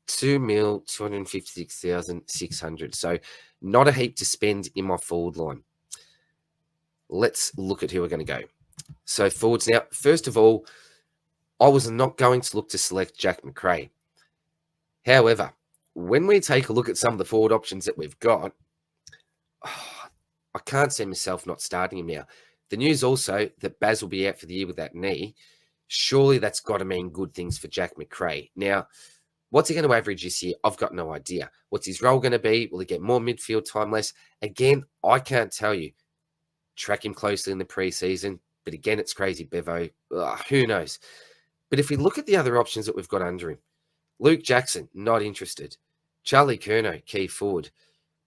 Speaker 1: 2,256,600. So not a heap to spend in my forward line. Let's look at who we're going to go. So forwards now, first of all, I was not going to look to select Jack McRae. However, when we take a look at some of the forward options that we've got, I can't see myself not starting him now. The news also that Baz will be out for the year with that knee. Surely that's got to mean good things for Jack McRae. Now, what's he going to average this year? I've got no idea. What's his role going to be? Will he get more midfield time, less? Again, I can't tell you. Track him closely in the preseason. But again, it's crazy, Bevo. Who knows? But if we look at the other options that we've got under him, Luke Jackson, not interested. Charlie Curnow, key forward.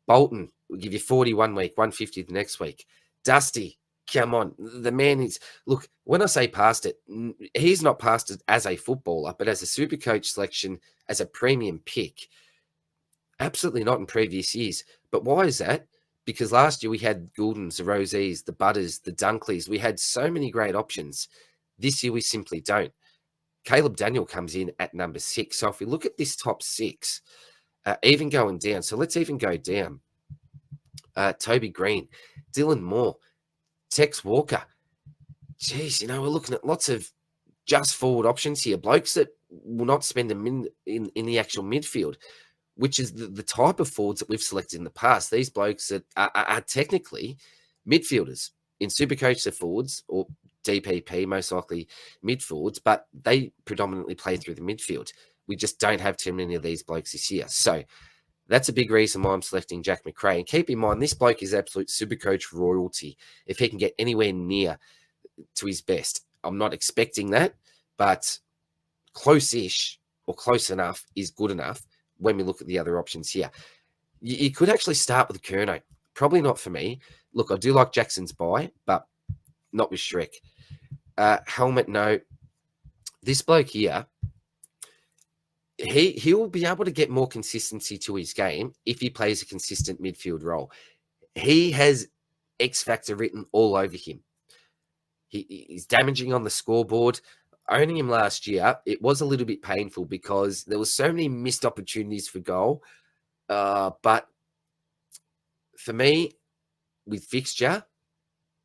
Speaker 1: Bolton will give you 40 1 week, 150 the next week. Dusty, come on. The man is, look, when I say past it, he's not past it as a footballer, but as a SuperCoach selection, as a premium pick. Absolutely not in previous years. But why is that? Because last year we had Gouldens, the Rosies, the Butters, the Dunkleys. We had so many great options. This year we simply don't. Caleb Daniel comes in at number 6. So if we look at this top 6, even going down, so let's even go down. Toby Green, Dylan Moore, Tex Walker. geez, we're looking at lots of just forward options here, blokes that will not spend them in the actual midfield, which is the type of forwards that we've selected in the past. These blokes that are technically midfielders. In Supercoach, they're forwards, or DPP, most likely mid forwards, but they predominantly play through the midfield. We just don't have too many of these blokes this year. So that's a big reason why I'm selecting Jack McRae. And keep in mind, this bloke is absolute Supercoach royalty if he can get anywhere near to his best. I'm not expecting that, but close-ish or close enough is good enough when we look at the other options here. You could actually start with Kerno. Probably not for me. Look, I do like Jackson's buy, but not with Shrek. Helmet, no. This bloke here, he'll be able to get more consistency to his game if he plays a consistent midfield role. He has X Factor written all over him. He's damaging on the scoreboard. Owning him last year, it was a little bit painful because there was so many missed opportunities for goal. But for me, with fixture,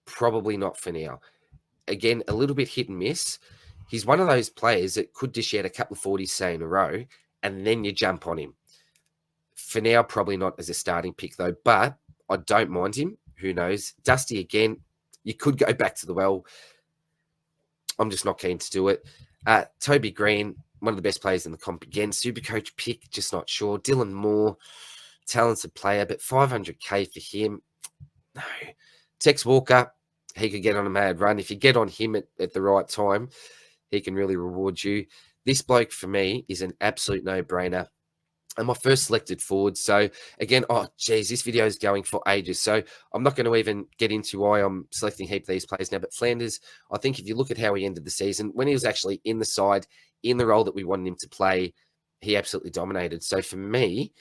Speaker 1: probably not for now. Again, a little bit hit and miss. He's one of those players that could dish out a couple of 40s, say, in a row, and then you jump on him. For now, probably not as a starting pick, though, but I don't mind him. Who knows? Dusty again. You could go back to the well. I'm just not keen to do it. Toby Green, one of the best players in the comp again. Supercoach pick, just not sure. Dylan Moore, talented player, but 500k for him. No. Tex Walker, he could get on a mad run. If you get on him at the right time, he can really reward you. This bloke for me is an absolute no-brainer. And my first selected forward. So again, oh geez, this video is going for ages. So I'm not going to even get into why I'm selecting a heap of these players now. But Flanders, I think if you look at how he ended the season, when he was actually in the side, in the role that we wanted him to play, he absolutely dominated. So for me,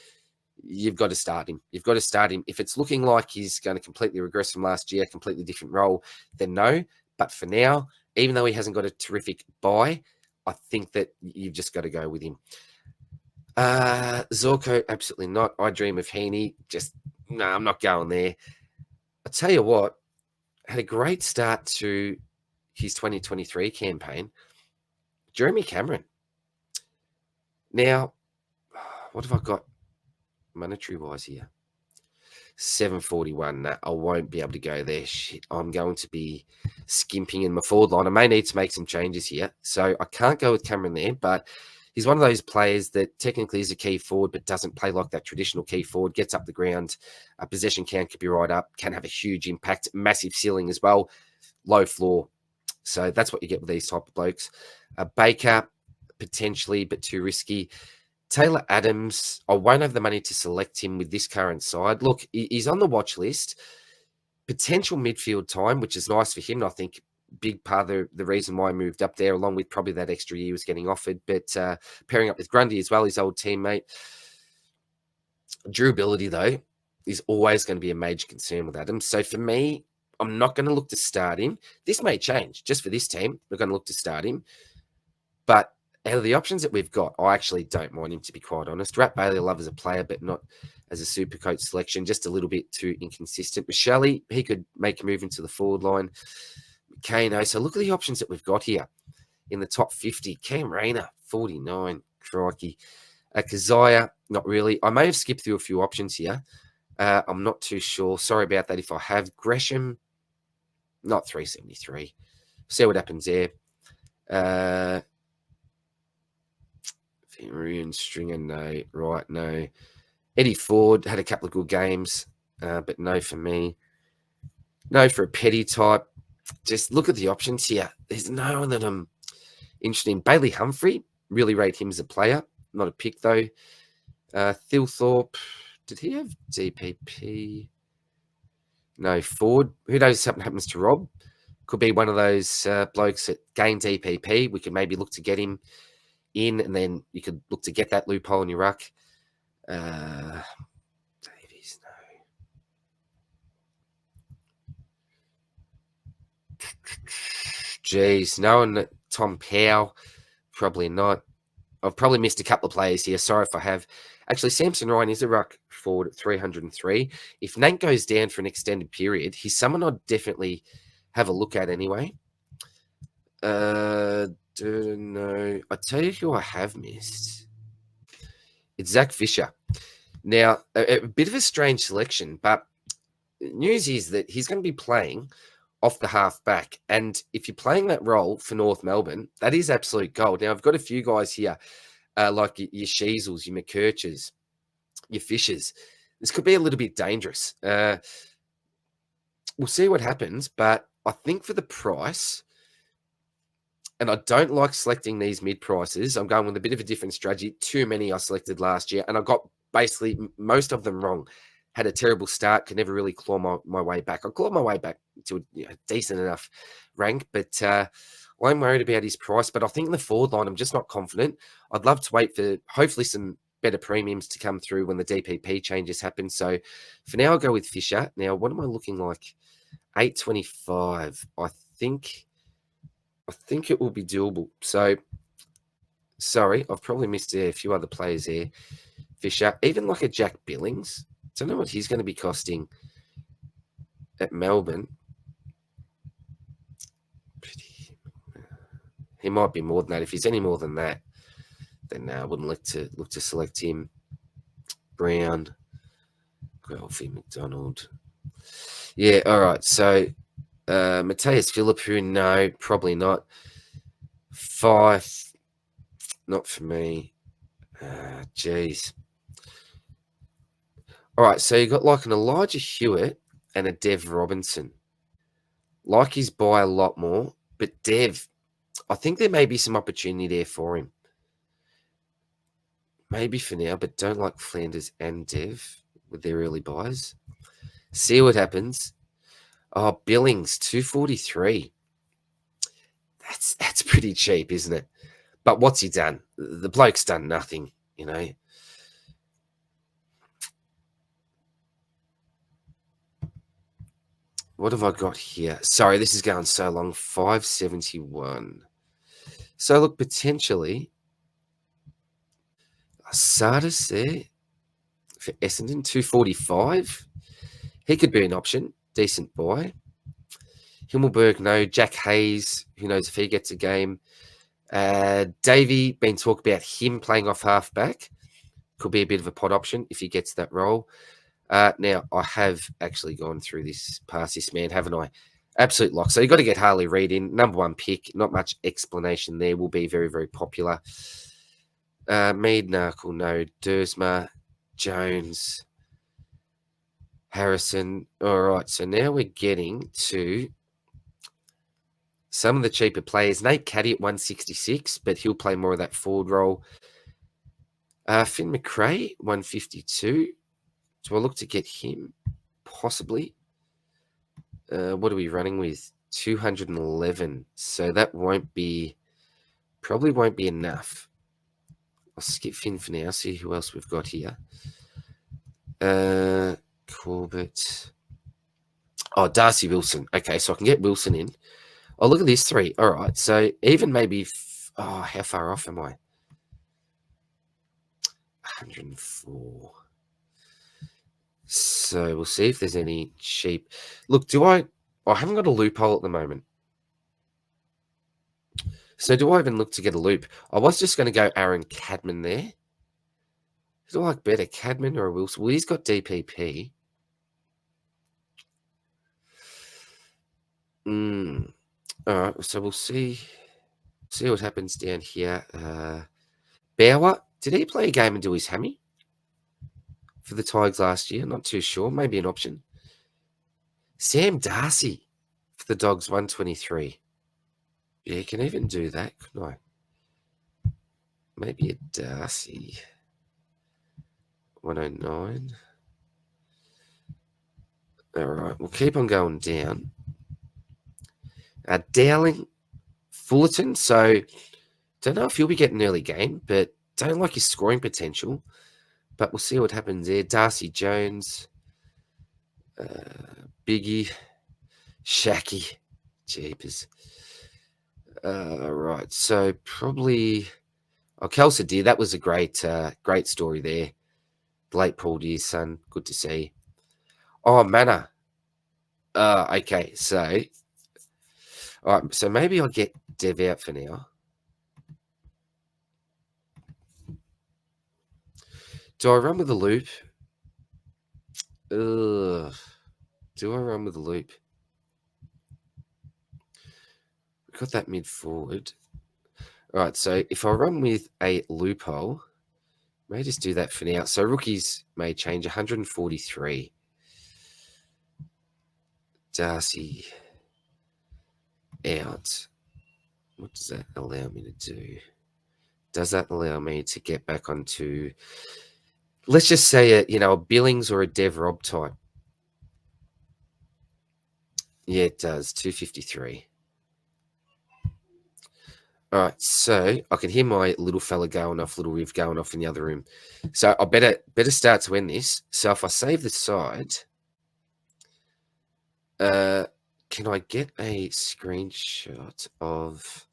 Speaker 1: you've got to start him. You've got to start him. If it's looking like he's going to completely regress from last year, completely different role, then no. But for now, even though he hasn't got a terrific buy, I think that you've just got to go with him. Zorko, absolutely not. I Dream of Heaney, just, no, I'm not going there. I'll tell you what, had a great start to his 2023 campaign. Jeremy Cameron. Now, what have I got monetary-wise here? 741. Nah, I won't be able to go there. Shit, I'm going to be skimping in my forward line. I may need to make some changes here. So I can't go with Cameron there, but he's one of those players that technically is a key forward, but doesn't play like that traditional key forward, gets up the ground, possession count could be right up, can have a huge impact, massive ceiling as well, low floor. So that's what you get with these type of blokes. Baker, potentially, but too risky. Taylor Adams, I won't have the money to select him with this current side. Look, he's on the watch list. Potential midfield time, which is nice for him. I think big part of the reason why I moved up there, along with probably that extra year he was getting offered. But pairing up with Grundy as well, his old teammate. Durability, though, is always going to be a major concern with Adams. So for me, I'm not going to look to start him. This may change. Just for this team, we're going to look to start him. But out of the options that we've got, I actually don't mind him, to be quite honest. Rat Bailey, I love as a player, but not as a super coach selection. Just a little bit too inconsistent. Michelle, he could make a move into the forward line. Kano. So look at the options that we've got here in the top 50. Cam Rayner, 49. Crikey. Kazaya, not really. I may have skipped through a few options here. I'm not too sure. Sorry about that if I have. Gresham, not 373. See what happens there. Marion Stringer, no. Right, no. Eddie Ford had a couple of good games, but no for me. No for a petty type. Just look at the options here. There's no one that I'm interested in. Bailey Humphrey, really rate him as a player. Not a pick, though. Thilthorpe, did he have DPP? No. Ford, who knows if something happens to Rob? Could be one of those blokes that gain DPP. We could maybe look to get him in, and then you could look to get that loophole in your ruck. Davies, no. Jeez, no one. Tom Powell, probably not. I've probably missed a couple of players here. Sorry if I have. Actually, Samson Ryan is a ruck forward at 303. If Nate goes down for an extended period, he's someone I'd definitely have a look at anyway. Don't know. I tell you who I have missed. It's Zach Fisher. Now, a bit of a strange selection, but news is that he's going to be playing off the half back. And if you're playing that role for North Melbourne, that is absolute gold. Now, I've got a few guys here, like your Sheasels, your McKirches, your Fishers. This could be a little bit dangerous. We'll see what happens, but I think for the price, and I don't like selecting these mid prices. I'm going with a bit of a different strategy. Too many I selected last year, and I got basically most of them wrong. Had a terrible start, could never really claw my way back. I clawed my way back to a decent enough rank, but I'm worried about his price. But I think in the forward line, I'm just not confident. I'd love to wait for hopefully some better premiums to come through when the DPP changes happen. So for now, I'll go with Fisher. Now, what am I looking like? 825. I think it will be doable. So, sorry, I've probably missed a few other players there. Fisher, even like a Jack Billings. Don't know what he's going to be costing at Melbourne. He might be more than that. If he's any more than that, then I wouldn't look to select him. Brown, Guelphy, McDonald. Yeah, all right. So Mateus Philippou, no, probably not. 5, not for me. Jeez. All right, so you got like an Elijah Hewitt and a Dev Robinson. Like his buy a lot more, but Dev, I think there may be some opportunity there for him. Maybe for now, but don't like Flanders and Dev with their early buys. See what happens. Oh, Billings, 243. That's pretty cheap, isn't it? But what's he done? The bloke's done nothing, you know. What have I got here? Sorry, this is going so long. 571. So look, potentially Sardis there for Essendon, 245. He could be an option. Decent buy. Himmelberg, no. Jack Hayes, who knows if he gets a game. Davey, been talked about him playing off halfback. Could be a bit of a pod option if he gets that role. Now, I have actually gone through this past this man, haven't I? Absolute lock. So you've got to get Harley Reid in. Number one pick. Not much explanation there. Will be very, very popular. Mead, Narkle, no. Dersma, Jones, Harrison. All right. So now we're getting to some of the cheaper players. Nate Caddy at 166, but he'll play more of that forward role. Finn McRae, 152. Do I look to get him? Possibly. What are we running with? 211. So that probably won't be enough. I'll skip Finn for now, see who else we've got here. Corbett. Oh, Darcy Wilson. Okay, so I can get Wilson in. Oh, look at these three. All right, so even maybe... how far off am I? 104. So we'll see if there's any cheap. Look, I haven't got a loophole at the moment. So do I even look to get a loop? I was just going to go Aaron Cadman there. Do I like better, Cadman or Wilson? Well, he's got DPP. All right, so we'll see what happens down here. Bauer, did he play a game and do his hammy for the Tigers last year? Not too sure. Maybe an option. Sam Darcy for the Dogs, 123. Yeah, you can even do that, couldn't I? Maybe a Darcy, 109. All right, we'll keep on going down. Dowling, Fullerton. So, don't know if he'll be getting an early game, but don't like his scoring potential. But we'll see what happens there. Darcy Jones, Biggie, Shacky, jeepers. Right, so probably... Oh, Kelsa Deer, that was a great story there. The late Paul Deer's son, good to see. Oh, Manor. Okay, so... All right, so maybe I'll get Dev out for now. Do I run with the loop? Ugh. Do I run with the loop? We've got that mid forward. All right, so if I run with a loophole, may just do that for now. So rookies may change 143. Darcy out. What does that allow me to do? Does that allow me to get back onto, let's just say a Billings or a Dev Rob type? Yeah, it does. 253. All right, so I can hear my little fella going off, little Riv going off in the other room. So I better start to end this. So if I save the side, can I get a screenshot of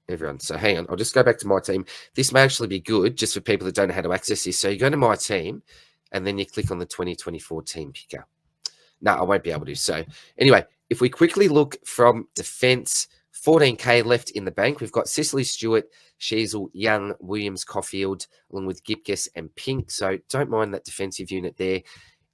Speaker 1: everyone? So hang on, I'll just go back to my team. This may actually be good just for people that don't know how to access this. So you go to my team, and then you click on the 2024 team picker. No, I won't be able to. So anyway, if we quickly look from defense, 14K left in the bank. We've got Cicely Stewart, Sheasel, Young, Williams, Caulfield, along with Gipkiss and Pink. So don't mind that defensive unit there.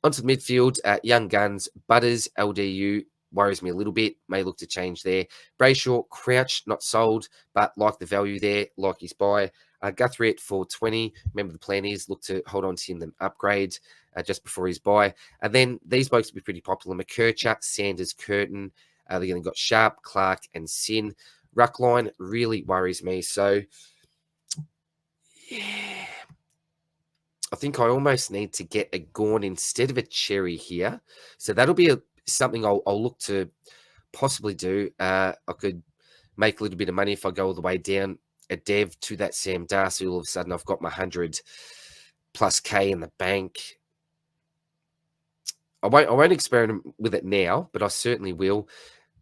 Speaker 1: Onto the midfield, Young Guns, Butters, LDU, worries me a little bit. May look to change there. Brayshaw, Crouch, not sold, but like the value there, like his buy. Guthrie at 420. Remember, the plan is look to hold on to him, then upgrade just before his buy. And then these blokes will be pretty popular. McKercher, Sanders, Curtin. They're going to got Sharp, Clark, and Sin. Ruck line really worries me. So, yeah, I think I almost need to get a Gorn instead of a Cherry here. So that'll be something I'll look to possibly do. I could make a little bit of money if I go all the way down a Dev to that Sam Darcy. All of a sudden, I've got my 100 plus K in the bank. I won't experiment with it now, but I certainly will.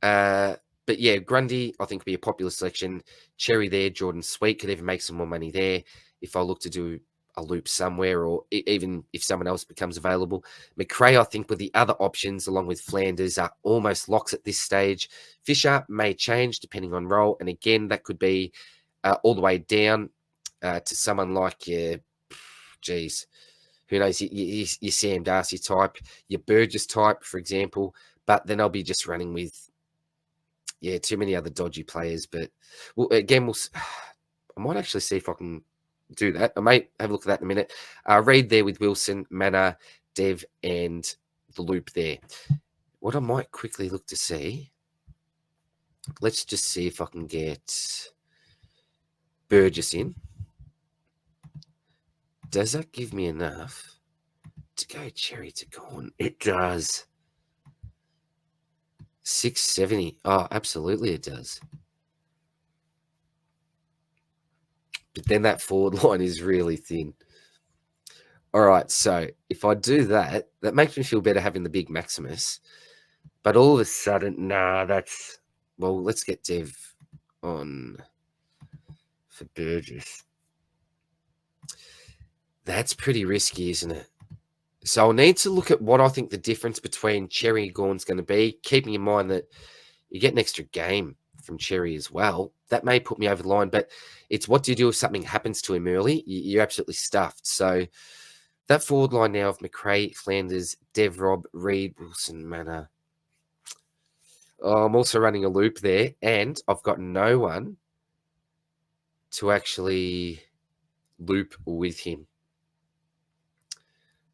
Speaker 1: But yeah, Grundy, I think, will be a popular selection. Cherry there, Jordan Sweet could even make some more money there if I look to do a loop somewhere, or even if someone else becomes available. McRae, I think, with the other options, along with Flanders, are almost locks at this stage. Fisher may change depending on role, and again, that could be all the way down to someone like who knows, your Sam Darcy type, your Burgess type, for example. But then I'll be just running with, too many other dodgy players. But again, I might actually see if I can do that. I might have a look at that in a minute. Reed there with Wilson, Manor, Dev, and the loop there. What I might quickly look to see, let's just see if I can get Burgess in. Does that give me enough to go Cherry to Gorn? It does. 670. Oh, absolutely it does. But then that forward line is really thin. All right, so if I do that, that makes me feel better having the big Maximus. But all of a sudden, well, let's get Dev on for Burgess. That's pretty risky, isn't it? So I'll need to look at what I think the difference between Cherry and Gorn's going to be, keeping in mind that you get an extra game from Cherry as well. That may put me over the line, but it's what do you do if something happens to him early? You're absolutely stuffed. So that forward line now of McRae, Flanders, Dev, Rob, Reed, Wilson, Manor. Oh, I'm also running a loop there, and I've got no one to actually loop with him.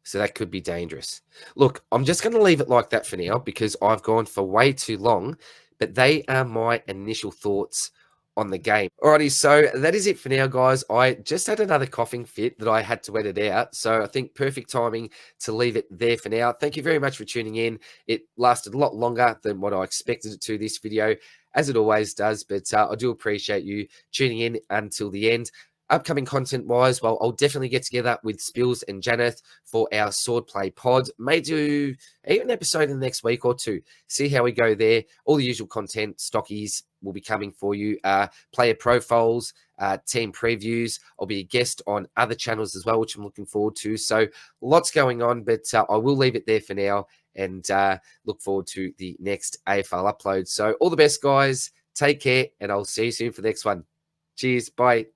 Speaker 1: So that could be dangerous. Look, I'm just going to leave it like that for now because I've gone for way too long, but they are my initial thoughts on the game. Alrighty, so that is it for now, guys. I just had another coughing fit that I had to edit out, so I think perfect timing to leave it there for now. Thank you very much for tuning in. It lasted a lot longer than what I expected it to, this video, as it always does, but I do appreciate you tuning in until the end. Upcoming content-wise, well, I'll definitely get together with Spills and Janeth for our Swordplay pod. May do even an episode in the next week or two. See how we go there. All the usual content, stockies will be coming for you. Player profiles, team previews. I'll be a guest on other channels as well, which I'm looking forward to. So lots going on, but I will leave it there for now and look forward to the next AFL upload. So all the best, guys. Take care, and I'll see you soon for the next one. Cheers. Bye.